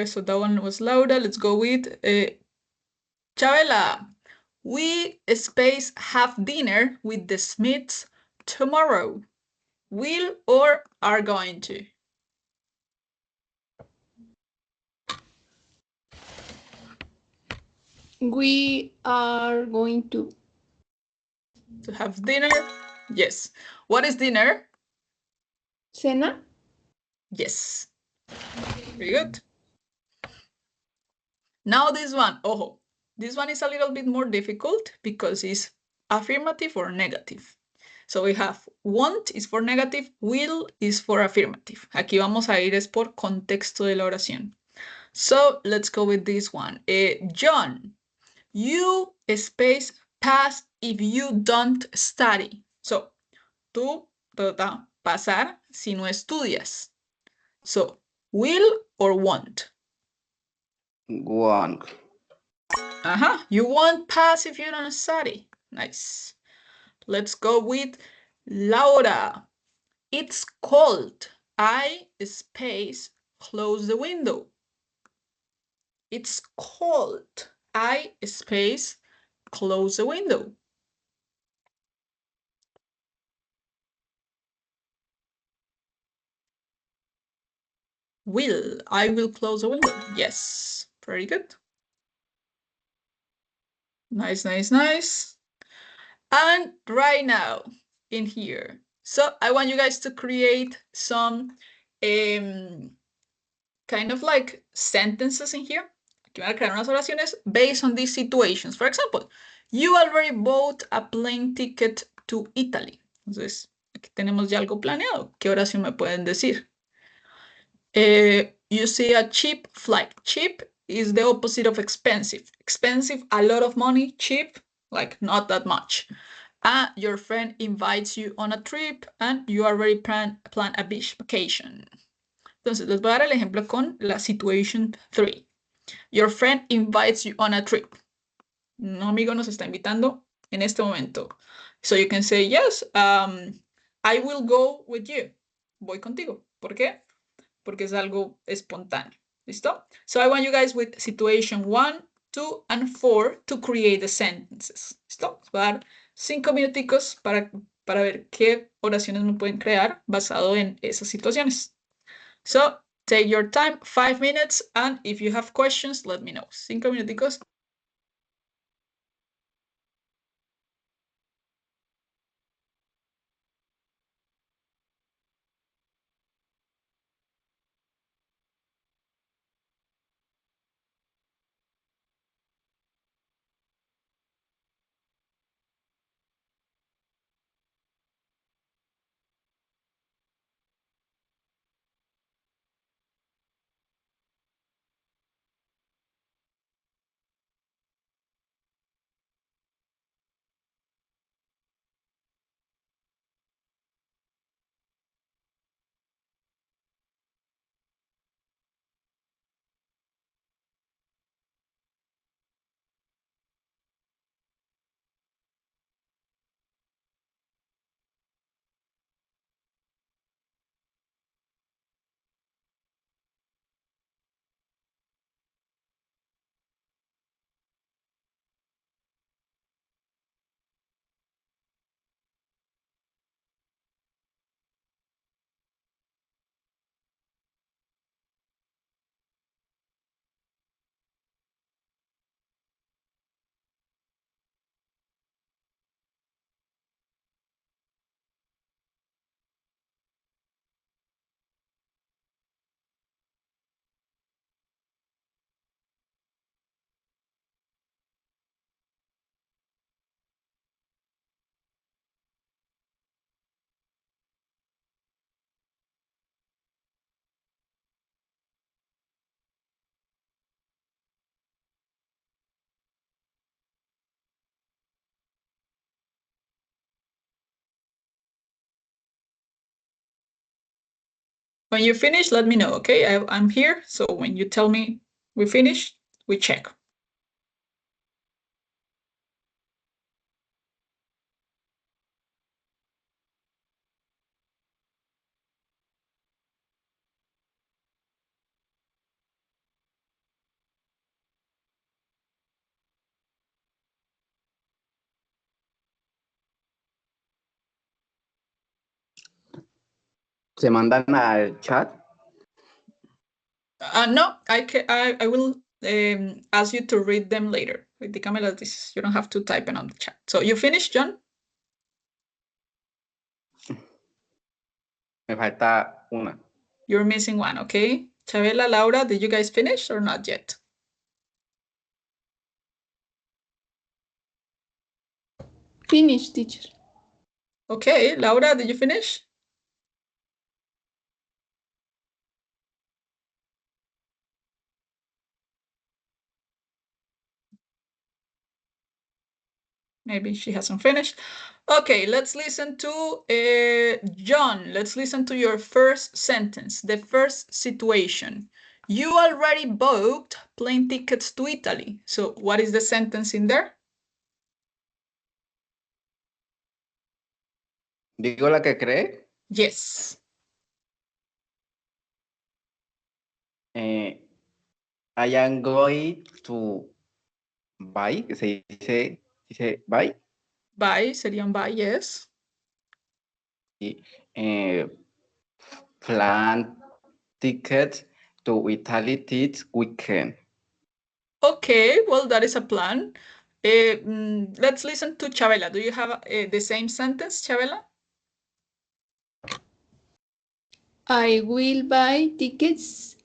Speaker 1: so that one was Laura. Let's go with Chabela. We space have dinner with the Smiths tomorrow. Will or are going to?
Speaker 2: We are going to.
Speaker 1: To have dinner? Yes. What is dinner?
Speaker 2: Cena?
Speaker 1: Yes. Very good. Now this one, oh, this one is a little bit more difficult because it's affirmative or negative. So we have want is for negative, will is for affirmative. Aquí vamos a ir es por contexto de la oración. So let's go with this one. John, you space pass if you don't study. So, tú pasar si no estudias. So, will or want?
Speaker 3: Want.
Speaker 1: You won't pass if you don't study. Nice. Let's go with Laura. It's cold. I space close the window. It's cold. I space close the window. Will. I will close the window. Yes. Very good. Nice, nice, nice. And right now in here, so I want you guys to create some kind of like sentences in here. Aquí van a crear unas oraciones based on these situations. For example, you already bought a plane ticket to Italy. Entonces, aquí tenemos ya algo planeado. ¿Qué oración me pueden decir? You see a cheap flight. Cheap is the opposite of expensive. Expensive, a lot of money. Cheap, like not that much. your friend invites you on a trip and you already plan a beach vacation. Entonces, les voy a dar el ejemplo con la situation 3. Your friend invites you on a trip. Un amigo nos está invitando en este momento. So you can say, yes, I will go with you. Voy contigo. ¿Por qué? Porque es algo espontáneo. ¿Listo? So I want you guys with situation 1, 2, and 4 to create the sentences. ¿Listo? Voy a dar 5 minuticos para ver qué oraciones me pueden crear basado en esas situaciones. So take your time, 5 minutes, and if you have questions, let me know. 5 minuticos. When you finish, let me know, okay? I'm here, so when you tell me we finished, we check.
Speaker 3: ¿Se mandan al chat?
Speaker 1: No, I will ask you to read them later. Dígame las dices. You don't have to type it on the chat. So you finished, John?
Speaker 3: Me falta una.
Speaker 1: You're missing one, okay? Chabela, Laura, did you guys finish or not yet?
Speaker 2: Finish, teacher.
Speaker 1: Okay, Laura, did you finish? Maybe she hasn't finished. Okay, let's listen to John. Let's listen to your first sentence, the first situation. You already booked plane tickets to Italy. So what is the sentence in there?
Speaker 3: ¿Digo la que cree?
Speaker 1: Yes.
Speaker 3: I am going to buy, se dice buy.
Speaker 1: Buy, serían buy, yes.
Speaker 3: Plan tickets to Italy this weekend.
Speaker 1: Okay, well, that is a plan. Let's listen to Chabela. Do you have the same sentence, Chabela?
Speaker 2: I will buy tickets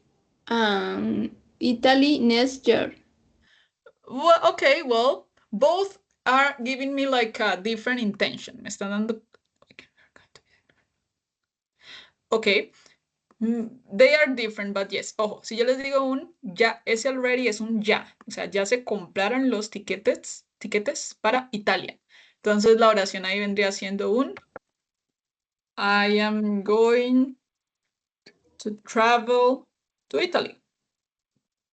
Speaker 2: Italy next year.
Speaker 1: Well, okay, well, both are giving me like a different intention. Me están dando... Okay. They are different, but yes. Ojo, si yo les digo un ya, ese already es un ya. O sea, ya se compraron los tiquetes para Italia. Entonces la oración ahí vendría siendo un I am going to travel to Italy.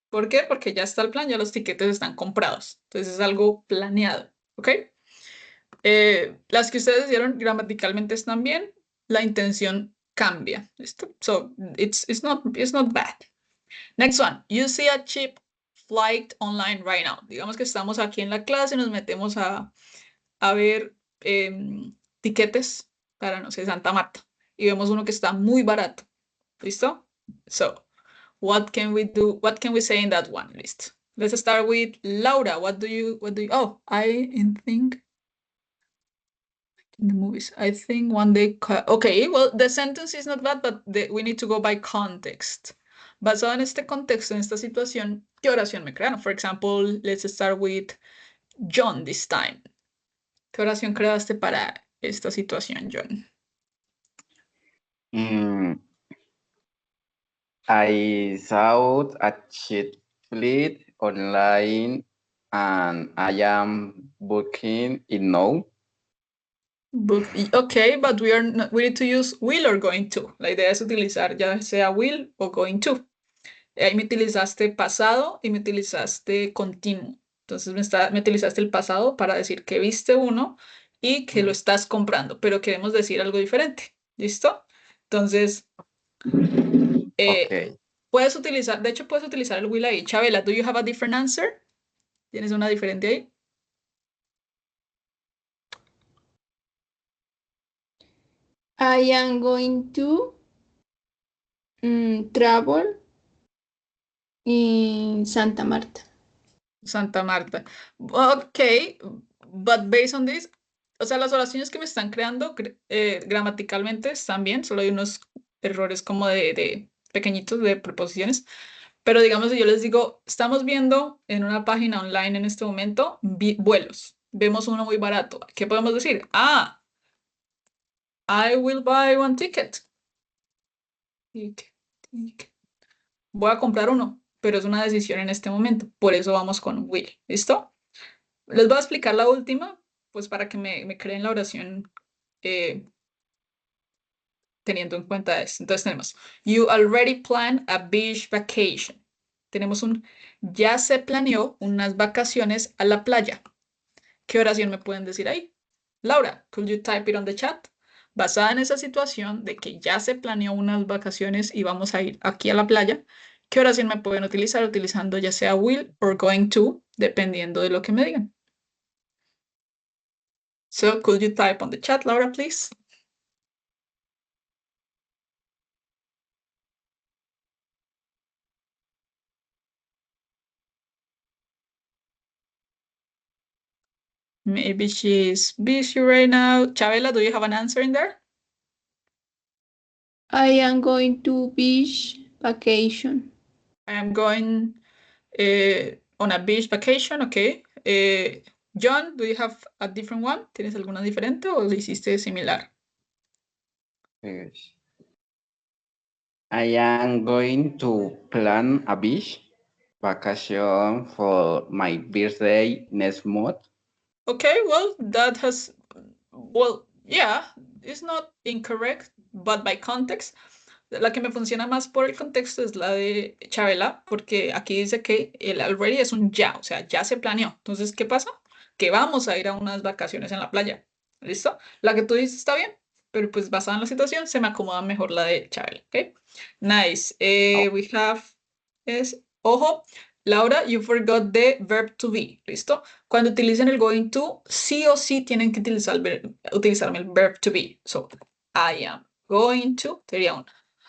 Speaker 1: ¿Por qué? Porque ya está el plan, ya los tiquetes están comprados. Entonces es algo planeado, ¿ok? Las que ustedes hicieron gramaticalmente están bien, la intención cambia. ¿Listo? So it's not bad. Next one. You see a cheap flight online right now. Digamos que estamos aquí en la clase, nos metemos a ver tiquetes para, no sé, Santa Marta. Y vemos uno que está muy barato. ¿Listo? So, what can we do? What can we say in that one? Listo. Let's start with Laura. What do you, oh, I think in the movies. I think one day, okay, well, the sentence is not bad, but we need to go by context. Basado en este contexto, en esta situación, ¿qué oración me crearon? For example, let's start with John this time. ¿Qué oración creaste para esta situación, John?
Speaker 3: I saw a cheap flight online and I am booking it now.
Speaker 1: Okay, but we need to use will or going to. La idea es utilizar ya sea will o going to. Ahí me utilizaste pasado y me utilizaste continuo. Entonces me utilizaste el pasado para decir que viste uno y que lo estás comprando, pero queremos decir algo diferente. ¿Listo? Entonces,
Speaker 3: Okay.
Speaker 1: puedes utilizar el will ahí. Chabela, do you have a different answer? ¿Tienes una diferente ahí?
Speaker 2: I am going to travel in Santa Marta.
Speaker 1: Santa Marta. Ok, but based on this, o sea, las oraciones que me están creando gramaticalmente están bien, solo hay unos errores como de pequeñitos de preposiciones. Pero digamos, si yo les digo, estamos viendo en una página online en este momento vuelos, vemos uno muy barato. ¿Qué podemos decir? Ah, I will buy one ticket. Voy a comprar uno, pero es una decisión en este momento. Por eso vamos con will. ¿Listo? Les voy a explicar la última, pues para que me creen la oración teniendo en cuenta esto. Entonces tenemos, you already planned a beach vacation. Tenemos ya se planeó unas vacaciones a la playa. ¿Qué oración me pueden decir ahí? Laura, could you type it on the chat? Basada en esa situación de que ya se planeó unas vacaciones y vamos a ir aquí a la playa, ¿qué oración me pueden utilizar? Utilizando ya sea will or going to, dependiendo de lo que me digan. So, could you type on the chat, Laura, please? Maybe she's busy right now. Chabela, do you have an answer in there?
Speaker 2: I am going to beach vacation.
Speaker 1: I am going on a beach vacation, okay. John, do you have a different one? ¿Tienes alguna diferente o lo hiciste similar?
Speaker 3: Yes. I am going to plan a beach vacation for my birthday next month.
Speaker 1: Okay, well, yeah, it's not incorrect, but by context. La que me funciona más por el contexto es la de Chabela, porque aquí dice que el already es un ya, o sea, ya se planeó. Entonces, ¿qué pasa? Que vamos a ir a unas vacaciones en la playa. ¿Listo? La que tú dices está bien, pero pues basada en la situación se me acomoda mejor la de Chabela, ¿ok? Nice. We have, ojo, Laura, you forgot the verb to be. ¿Listo? Cuando utilicen el going to, sí o sí tienen que utilizarme el verb to be. So, I am going to, sería un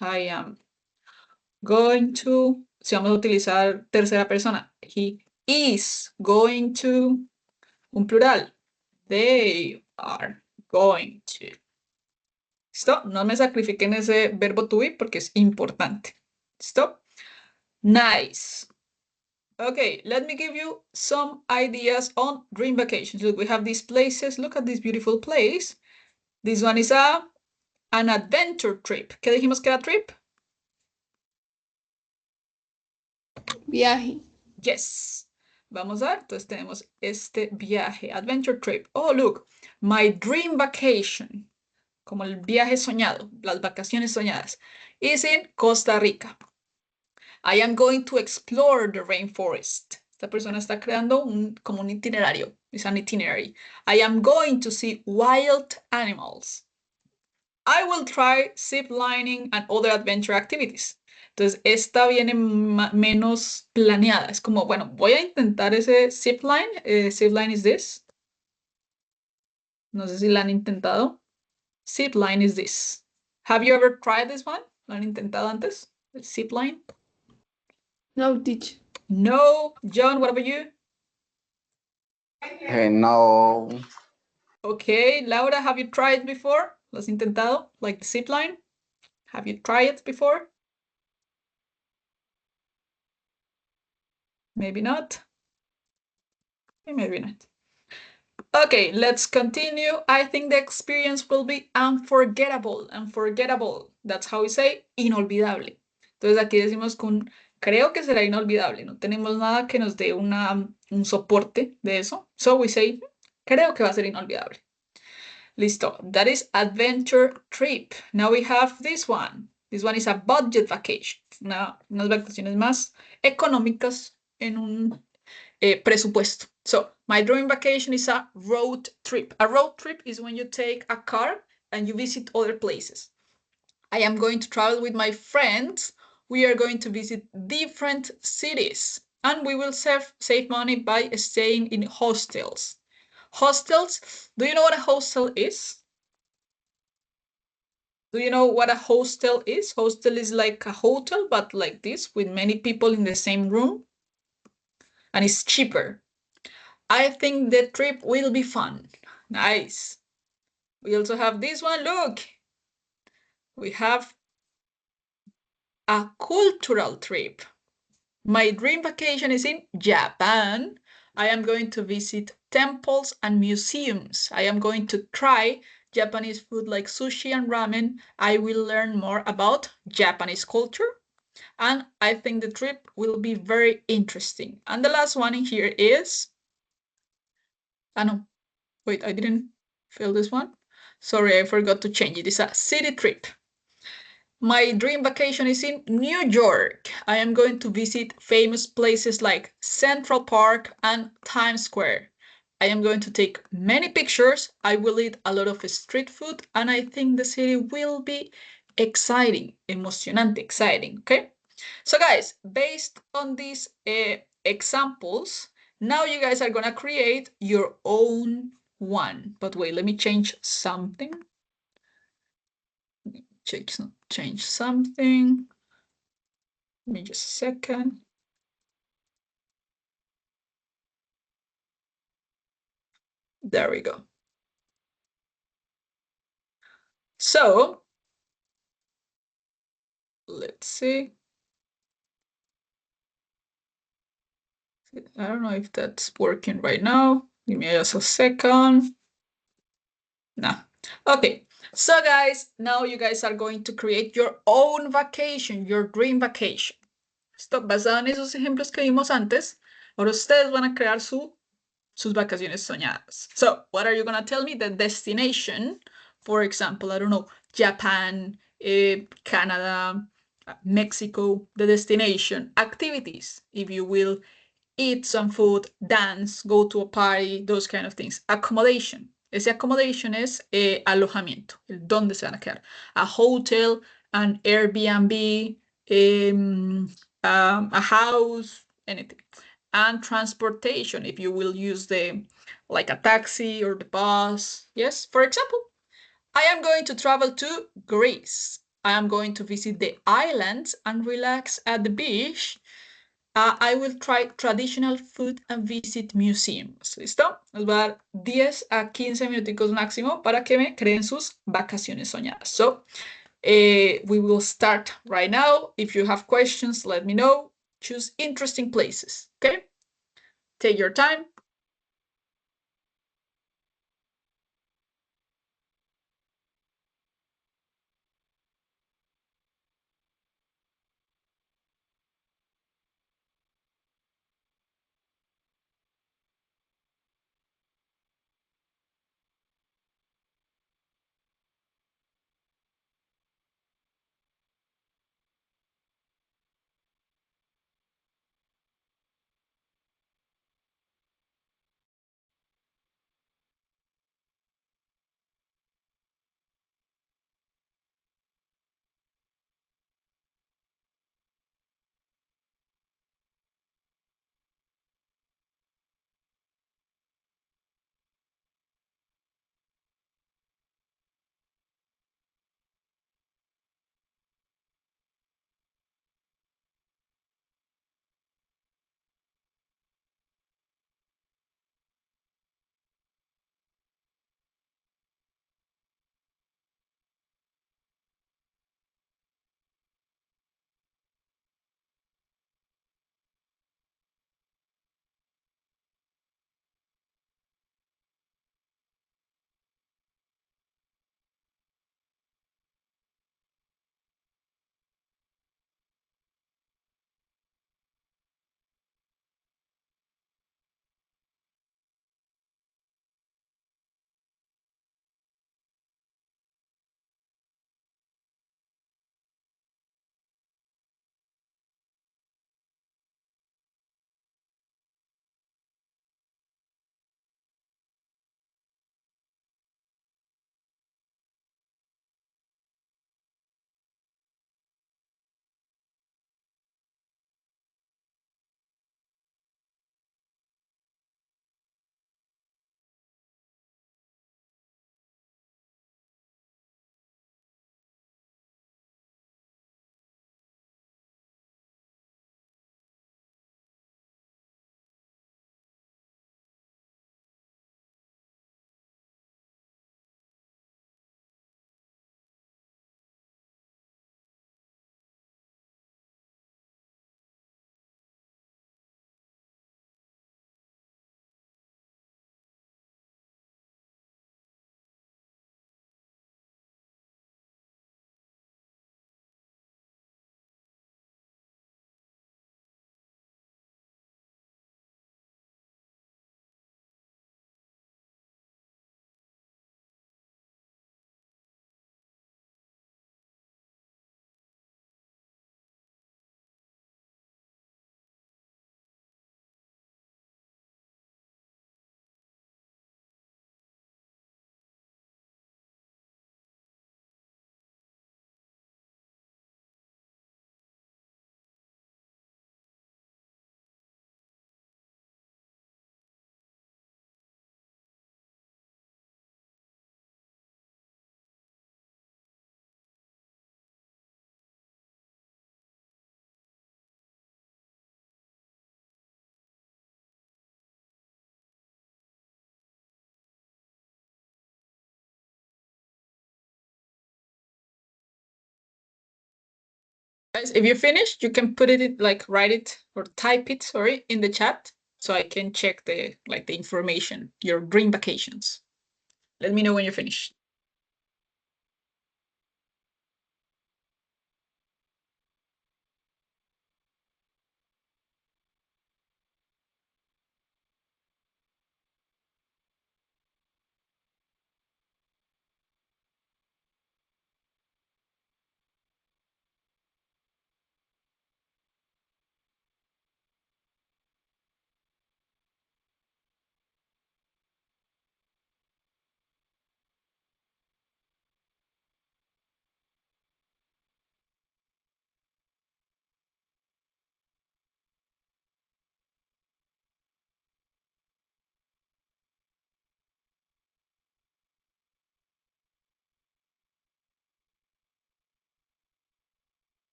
Speaker 1: I am going to, si vamos a utilizar tercera persona, he is going to, un plural, they are going to. ¿Listo? No me sacrifiquen ese verbo to be porque es importante. ¿Listo? Nice. Okay, let me give you some ideas on dream vacations. Look, we have these places. Look at this beautiful place. This one is an adventure trip. ¿Qué dijimos que era trip?
Speaker 2: Viaje.
Speaker 1: Yes. Vamos a ver, entonces tenemos este viaje, adventure trip. Oh, look, my dream vacation, como el viaje soñado, las vacaciones soñadas, is in Costa Rica. I am going to explore the rainforest. Esta persona está creando como un itinerario. It's an itinerary. I am going to see wild animals. I will try zip lining and other adventure activities. Entonces, esta viene menos planeada. Es como, bueno, voy a intentar ese zip line. Zip line is this. No sé si la han intentado. Zip line is this. Have you ever tried this one? ¿Lo han intentado antes? El zip line?
Speaker 2: No, teacher.
Speaker 1: No. John, what about you?
Speaker 3: No.
Speaker 1: Okay. Laura, have you tried before? ¿Lo has intentado? Like the zip line? Have you tried it before? Maybe not. Maybe not. Okay, let's continue. I think the experience will be unforgettable. Unforgettable. That's how we say inolvidable. Entonces aquí decimos creo que será inolvidable. No tenemos nada que nos dé un soporte de eso. So we say, creo que va a ser inolvidable. Listo. That is adventure trip. Now we have this one. This one is a budget vacation. Unas vacaciones más económicas en un presupuesto. So my dream vacation is a road trip. A road trip is when you take a car and you visit other places. I am going to travel with my friends. We are going to visit different cities and we will save money by staying in hostels. Hostels, do you know what a hostel is? Do you know what a hostel is? Hostel is like a hotel, but like this, with many people in the same room. And it's cheaper. I think the trip will be fun. Nice. We also have this one. Look, we have a cultural trip. My dream vacation is in Japan. I am going to visit temples and museums. I am going to try Japanese food like sushi and ramen. I will learn more about Japanese culture. And I think the trip will be very interesting. And the last one in here is, no, wait, I didn't fill this one. Sorry, I forgot to change it. It's a city trip. My dream vacation is in New York. I am going to visit famous places like Central Park and Times Square. I am going to take many pictures. I will eat a lot of street food, and I think the city will be exciting, emocionante, exciting, okay? So guys, based on these examples, now you guys are gonna create your own one. But wait, let me change something. Change something. Give me just a second. There we go. So let's see. I don't know if that's working right now. Give me just a second. No. Okay. So guys, now you guys are going to create your own vacation, your dream vacation. Esto basado en esos ejemplos que vimos antes, ahora ustedes van a crear sus vacaciones soñadas. So, what are you going to tell me? The destination, for example, I don't know, Japan, Canada, Mexico, the destination, activities, if you will eat some food, dance, go to a party, those kind of things. Accommodation. Ese accommodation es alojamiento, el dónde se van a quedar. A hotel, an Airbnb, a house, anything. And transportation, if you will use like a taxi or the bus. Yes, for example, I am going to travel to Greece. I am going to visit the islands and relax at the beach. I will try traditional food and visit museums. ¿Listo? Les voy a dar 10 a 15 minuticos máximo para que me creen sus vacaciones soñadas. So, we will start right now. If you have questions, let me know. Choose interesting places, okay? Take your time. Guys, if you finished, you can put it like write it or type it, sorry, in the chat so I can check the information, your dream vacations. Let me know when you're finished.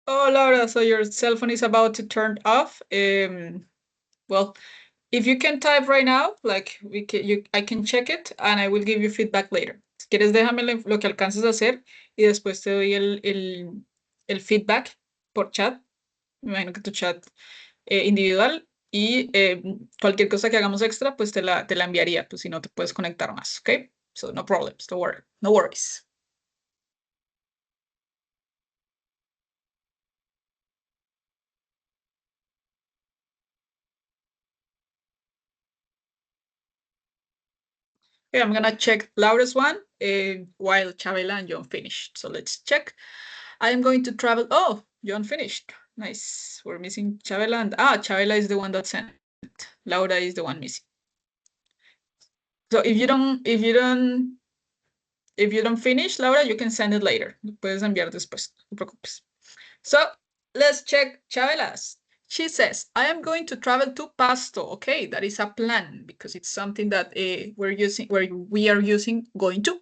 Speaker 1: Oh, Laura, so your cell phone is about to turn off. Well, if you can type right now, like I can check it and I will give you feedback later. Si quieres, déjame lo que alcances a hacer y después te doy el feedback por chat. Me imagino que tu chat individual y cualquier cosa que hagamos extra, pues te la enviaría, pues si no te puedes conectar más, ¿ok? So no problems, don't worry, no worries. Okay, I'm gonna check Laura's one while Chavela and John finished. So let's check. I am going to travel. Oh, John finished. Nice. We're missing Chavela and Chavela is the one that sent it. Laura is the one missing. So if you don't finish, Laura, you can send it later. Lo puedes enviar después. No te preocupes. So let's check Chavela's. She says, I am going to travel to Pasto. Okay, that is a plan because it's something that we are using going to.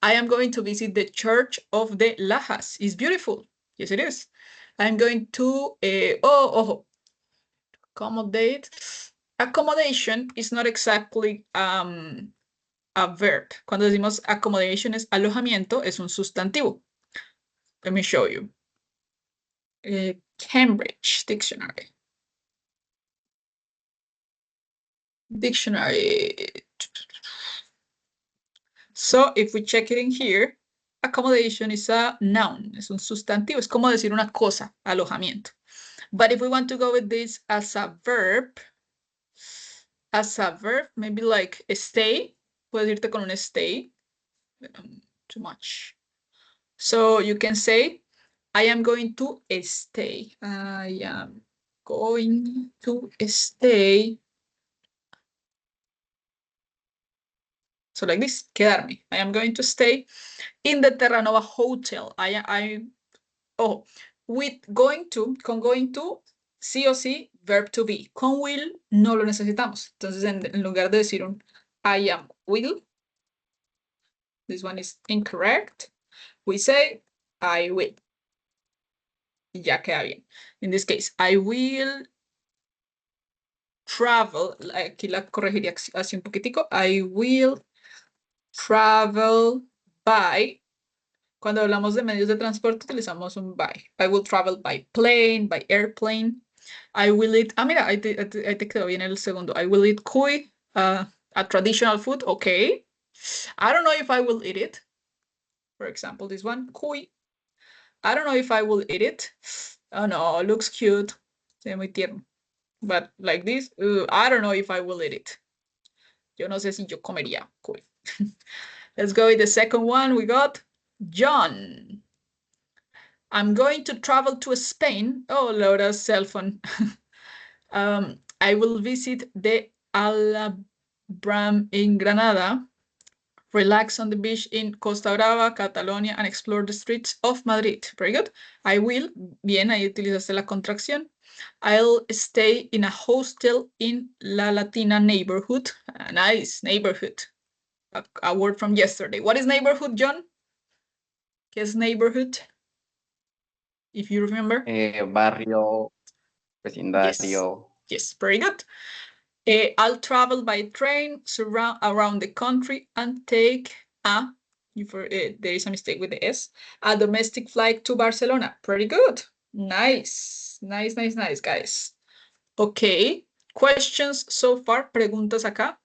Speaker 1: I am going to visit the Church of the Lajas. It's beautiful. Yes, it is. I'm going to, accommodate. Accommodation is not exactly a verb. Cuando decimos accommodation es alojamiento, es un sustantivo. Let me show you. Cambridge Dictionary. So if we check it in here, accommodation is a noun, es un sustantivo, es como decir una cosa, alojamiento. But if we want to go with this as a verb, maybe like stay, puedes irte con un stay, too much. So you can say, I am going to stay. I am going to stay. So like this, quedarme. I am going to stay in the Terranova Hotel. With going to, con going to, sí o sí, verb to be. Con will no lo necesitamos. Entonces, en lugar de decir un I am will, this one is incorrect. We say I will. Y ya queda bien. In this case, I will travel. Aquí la corregiría así un poquitico. I will travel by. Cuando hablamos de medios de transporte, utilizamos un by. I will travel by plane, by airplane. I will eat. Mira, ahí te quedó bien el segundo. I will eat cuy, a traditional food. Okay. I don't know if I will eat it. For example, this one, cuy. I don't know if I will eat it. Oh no, looks cute. Se ve muy tierno. But like this, I don't know if I will eat it. Yo no sé si yo comería cuy. Let's go with the second one. We got John. I'm going to travel to Spain. Oh, Laura's cell phone. I will visit the Alhambra in Granada, relax on the beach in Costa Brava, Catalonia, and explore the streets of Madrid. Very good. I will. Bien, ahí utilizaste la contracción. I'll stay in a hostel in La Latina neighborhood. Nice, neighborhood. A word from yesterday. What is neighborhood, John? ¿Qué es neighborhood? If you remember.
Speaker 3: Barrio, vecindario.
Speaker 1: Yes, very good. I'll travel by train around the country and take there is a mistake with the S, a domestic flight to Barcelona. Pretty good. Nice, guys. Okay, questions so far? Preguntas acá.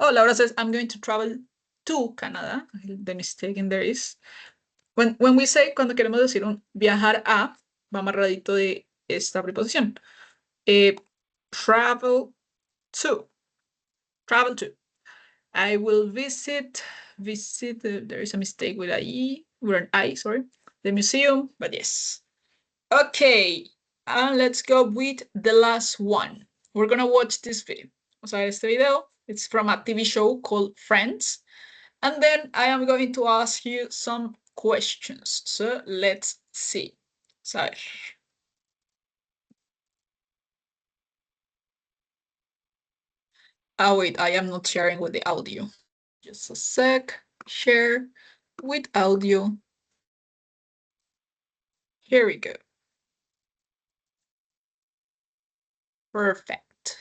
Speaker 1: Oh, Laura says, I'm going to travel to Canada. The mistake in there is, when we say, cuando queremos decir un viajar a, va amarradito de esta preposición. Travel to. I will visit, there is a mistake with an I, sorry, the museum, but yes. Okay, and let's go with the last one. We're gonna watch this video. Vamos a ver este video. It's from a TV show called Friends. And then I am going to ask you some questions. So let's see. Oh wait, I am not sharing with the audio. Just a sec. Share with audio. Here we go. Perfect.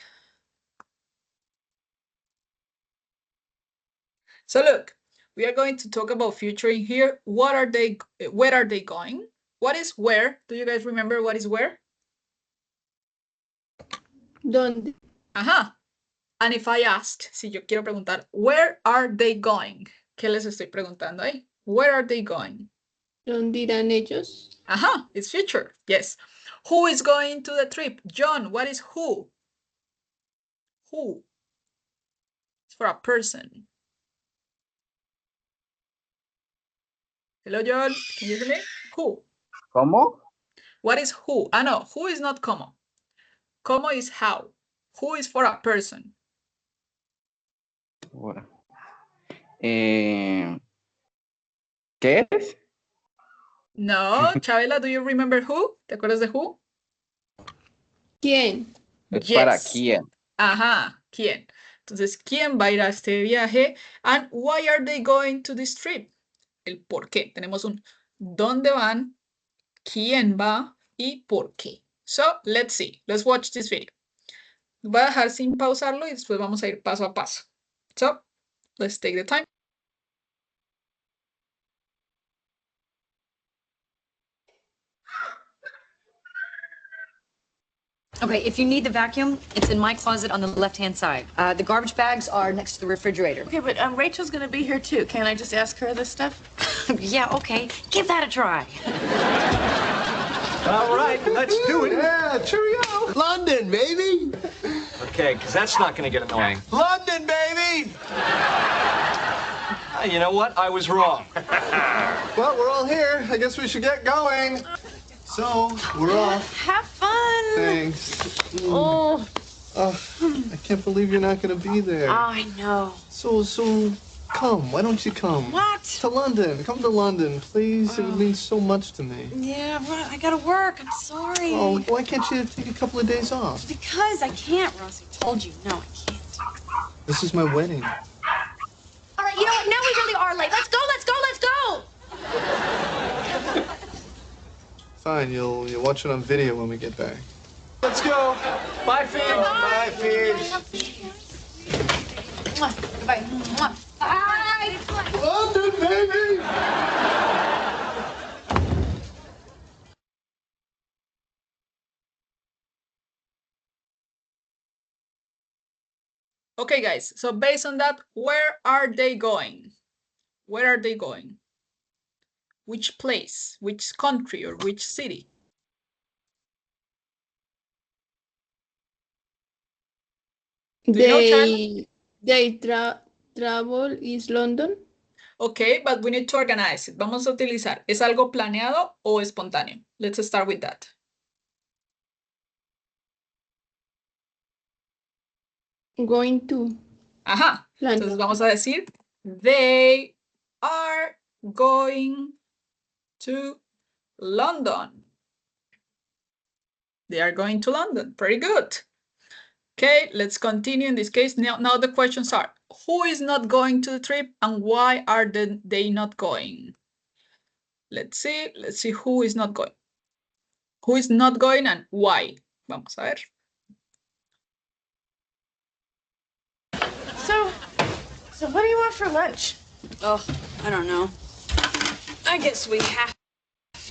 Speaker 1: So look, we are going to talk about future in here. Where are they going? What is where? Do you guys remember what is where?
Speaker 2: ¿Dónde?
Speaker 1: Ajá. And if I ask, si yo quiero preguntar, where are they going? ¿Qué les estoy preguntando ahí? Where are they going?
Speaker 2: ¿Dónde irán ellos?
Speaker 1: Ajá, it's future, yes. Who is going to the trip? John, what is who? Who? It's for a person. Hello, John, can you hear me? Who?
Speaker 3: ¿Cómo?
Speaker 1: What is who? No, who is not como. Como is how. Who is for a person?
Speaker 3: Bueno. ¿Qué es?
Speaker 1: No, Chabela, do you remember who? ¿Te acuerdas de who?
Speaker 2: ¿Quién?
Speaker 3: Es
Speaker 1: Yes.
Speaker 3: para quién.
Speaker 1: Ajá, ¿quién? Entonces, ¿quién va a ir a este viaje? And why are they going to this trip? El por qué. Tenemos un ¿dónde van? ¿Quién va? Y por qué. So, let's see. Let's watch this video. Voy a dejar sin pausarlo y después vamos a ir paso a paso. So, let's take the time.
Speaker 5: Okay, if you need the vacuum, it's in my closet on the left-hand side. The garbage bags are next to the refrigerator.
Speaker 6: Okay, but Rachel's gonna be here too. Can't I just ask her this stuff?
Speaker 5: Yeah, okay. Give that a try.
Speaker 7: All right, let's do it.
Speaker 8: Yeah, cheerio. London, baby.
Speaker 7: Okay, because that's not going to get annoying.
Speaker 8: London, baby.
Speaker 7: You know what? I was wrong.
Speaker 8: Well, we're all here. I guess we should get going. So, we're off.
Speaker 6: Have fun.
Speaker 8: Thanks.
Speaker 6: Oh,
Speaker 8: I can't believe you're not gonna be there.
Speaker 6: I know.
Speaker 8: So, come. Why don't you come?
Speaker 6: What?
Speaker 8: To London. Come to London, please. It would mean so much to me.
Speaker 6: Yeah, but I gotta work. I'm sorry.
Speaker 8: Oh, why can't you take a couple of days off?
Speaker 6: Because I can't, Ross. I told you. No, I can't.
Speaker 8: This is my wedding.
Speaker 9: All right, you know what? Now we really are late. Let's go, let's go, let's go!
Speaker 8: Fine, you'll watch it on video when we get back.
Speaker 7: Let's go. Bye, Phoebe.
Speaker 8: Bye, Phoebes.
Speaker 6: Goodbye. Mwah.
Speaker 9: Bye!
Speaker 8: London, baby!
Speaker 1: Okay, guys, so based on that, where are they going? Where are they going? Which place, which country, or which city? Do you know, Charlie?
Speaker 2: They travel is London.
Speaker 1: Okay, but we need to organize it. Vamos a utilizar, ¿es algo planeado o espontáneo? Let's start with that.
Speaker 2: Going to
Speaker 1: Ajá. Entonces
Speaker 2: London.
Speaker 1: vamos a decir, they are going to London. They are going to London. Very good. Okay, let's continue in this case. Now the questions are, who is not going to the trip and why are they not going? Let's see who is not going. Who is not going and why? Vamos a ver.
Speaker 6: So what do you want for lunch?
Speaker 5: Oh, I don't know. I guess we have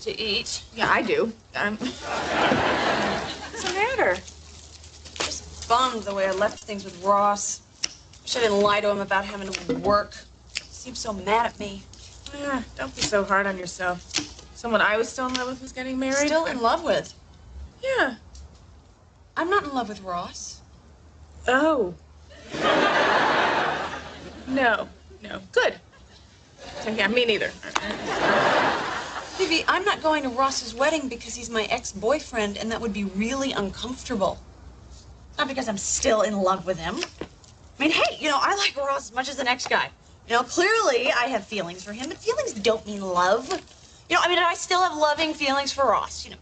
Speaker 5: to eat.
Speaker 6: Yeah, I do. What's the matter?
Speaker 5: Just bummed the way I left things with Ross. Wish I didn't lie to him about having to work. He seems so mad at me.
Speaker 6: Yeah, don't be so hard on yourself. Someone I was still in love with was getting married.
Speaker 5: Still in love with?
Speaker 6: Yeah.
Speaker 5: I'm not in love with Ross.
Speaker 6: Oh. No. Good. Yeah, me neither.
Speaker 5: Phoebe, I'm not going to Ross's wedding because he's my ex-boyfriend, and that would be really uncomfortable. Not because I'm still in love with him. I mean, hey, I like Ross as much as the next guy. Clearly I have feelings for him, but feelings don't mean love. I still have loving feelings for Ross, Yeah.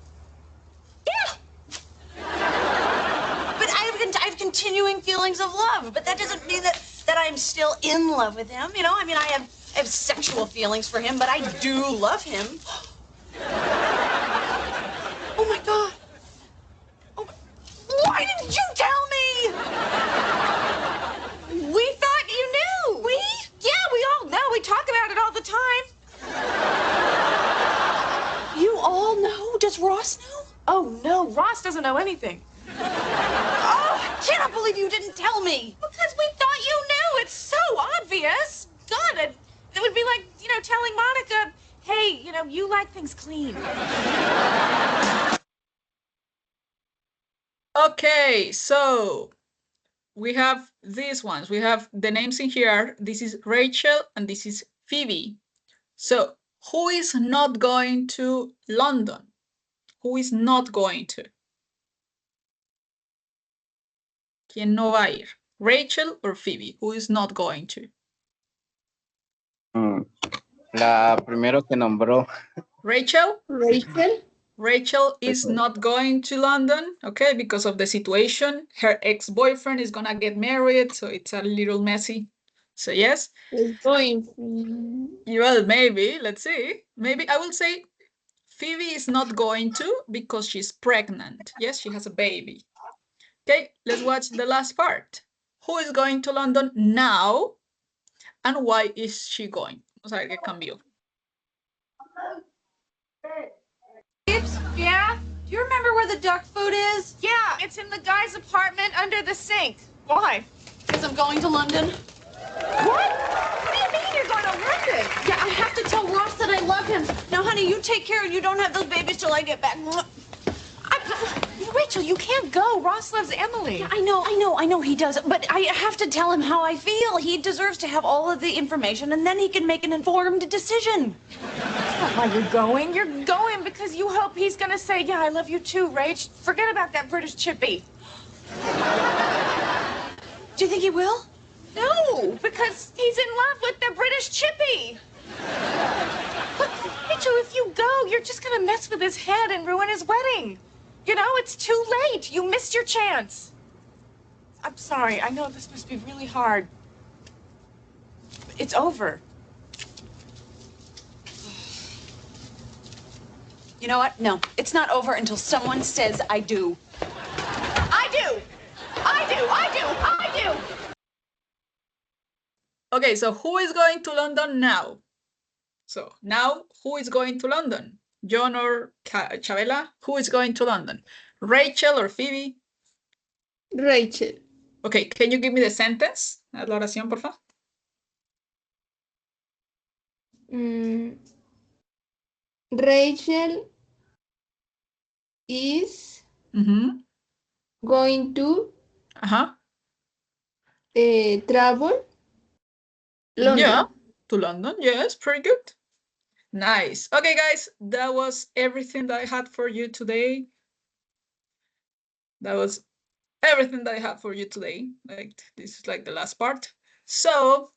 Speaker 5: But I have continuing feelings of love, but that doesn't mean that I'm still in love with him, I have sexual feelings for him, but I do love him. Oh my God. Why didn't you tell me?
Speaker 6: We thought you knew.
Speaker 5: We?
Speaker 6: Yeah, we all know. We talk about it all the time.
Speaker 5: You all know? Does Ross know?
Speaker 6: Oh, no. Ross doesn't know anything.
Speaker 5: Oh, I cannot believe you didn't tell me.
Speaker 6: Because we thought you knew. It's so obvious. God, it would be like, telling Monica, hey, you like things clean.
Speaker 1: Okay, so we have these ones. We have the names in here. This is Rachel and this is Phoebe. So who is not going to London? Who is not going to? ¿Quién no va a ir? Rachel or Phoebe? Who is not going to?
Speaker 3: La primero que nombró.
Speaker 1: Rachel?
Speaker 2: Rachel.
Speaker 1: Rachel is not going to London, okay, because of the situation. Her ex-boyfriend is gonna get married, so it's a little messy. So yes.
Speaker 2: Is going.
Speaker 1: Well, maybe, let's see. Maybe I will say Phoebe is not going to because she's pregnant. Yes, she has a baby. Okay, let's watch the last part. Who is going to London now and why is she going? Vamos a ver qué cambió.
Speaker 6: Yeah?
Speaker 5: Do you remember where the duck food is?
Speaker 6: Yeah, it's in the guy's apartment under the sink. Why?
Speaker 5: Because I'm going to London.
Speaker 6: What? What do you mean you're going to London?
Speaker 5: Yeah, I have to tell Ross that I love him. Now, honey, you take care and you don't have those babies till I get back.
Speaker 6: Rachel, you can't go. Ross loves Emily.
Speaker 5: Yeah, I know he does. But I have to tell him how I feel. He deserves to have all of the information, and then he can make an informed decision.
Speaker 6: That's not why you're going. You're going because you hope he's gonna say, yeah, I love you too, Rach. Forget about that British chippy.
Speaker 5: Do you think he will?
Speaker 6: No, because he's in love with the British chippy. But, Rachel, if you go, you're just gonna mess with his head and ruin his wedding. You know, it's too late. You missed your chance. I'm sorry. I know this must be really hard. It's over.
Speaker 5: You know what? No, it's not over until someone says I do.
Speaker 6: I do.
Speaker 1: Okay, so who is going to London now? So now, who is going to London? John or Chabela? Who is going to London? Rachel or Phoebe?
Speaker 2: Rachel.
Speaker 1: Okay, can you give me the sentence? La oración, por favor.
Speaker 2: Rachel is going to travel London.
Speaker 1: Yeah, to London. Yes, pretty good. Nice. Okay, guys, that was everything that I had for you today. That was everything that I had for you today. Like, this is like the last part. So,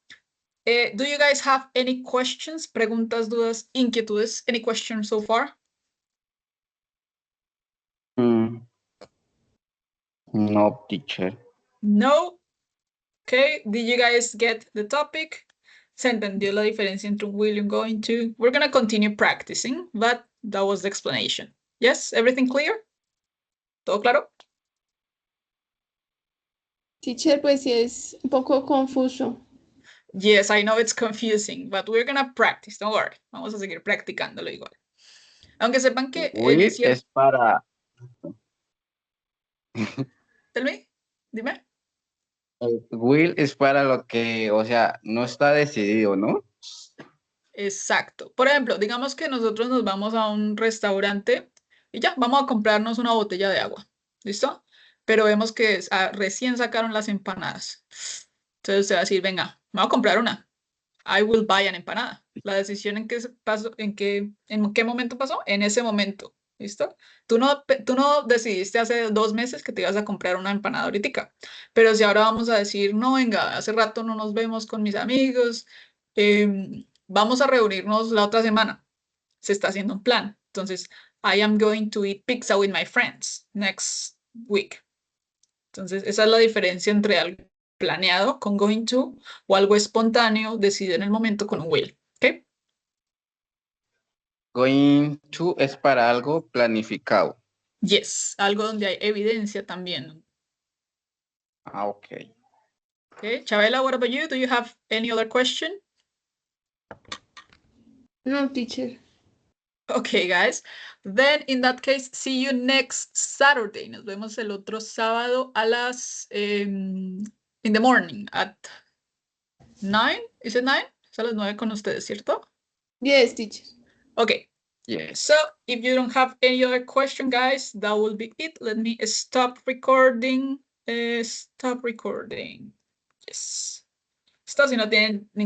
Speaker 1: do you guys have any questions, preguntas, dudas, inquietudes? Any questions so far?
Speaker 3: No, teacher.
Speaker 1: No. Okay, did you guys get the topic? ¿Se entendió la diferencia entre un will y un going to? We're going to continue practicing, but that was the explanation. Yes, everything clear? ¿Todo claro?
Speaker 2: Teacher, pues sí es un poco confuso.
Speaker 1: Yes, I know it's confusing, but we're going to practice. Don't worry. Vamos a seguir practicándolo igual. Aunque sepan que...
Speaker 3: Will es para...
Speaker 1: Tell me, dime.
Speaker 3: Will es para lo que, o sea, no está decidido, ¿no?
Speaker 1: Exacto. Por ejemplo, digamos que nosotros nos vamos a un restaurante y ya, vamos a comprarnos una botella de agua. ¿Listo? Pero vemos que recién sacaron las empanadas. Entonces usted va a decir, venga, me voy a comprar una. I will buy an empanada. La decisión en qué momento pasó, en ese momento. ¿Listo? Tú no decidiste hace 2 meses que te ibas a comprar una empanada ahorita. Pero si ahora vamos a decir, no, venga, hace rato no nos vemos con mis amigos, vamos a reunirnos la otra semana. Se está haciendo un plan. Entonces, I am going to eat pizza with my friends next week. Entonces, esa es la diferencia entre algo planeado con going to o algo espontáneo decidido en el momento con un will. ¿Ok?
Speaker 3: Going to es para algo planificado.
Speaker 1: Yes, algo donde hay evidencia también.
Speaker 3: Ah, ok.
Speaker 1: Okay, Chabela, what about you? Do you have any other question?
Speaker 2: No, teacher.
Speaker 1: Okay, guys. Then in that case, see you next Saturday. Nos vemos el otro sábado a las in the morning at 9. Is it 9? Es a las 9 con ustedes, ¿cierto?
Speaker 2: Yes, teacher.
Speaker 1: Okay.
Speaker 3: Yes.
Speaker 1: So if you don't have any other question, guys, that will be it. Let me stop recording. Stop recording. Yes. Esto si no tienen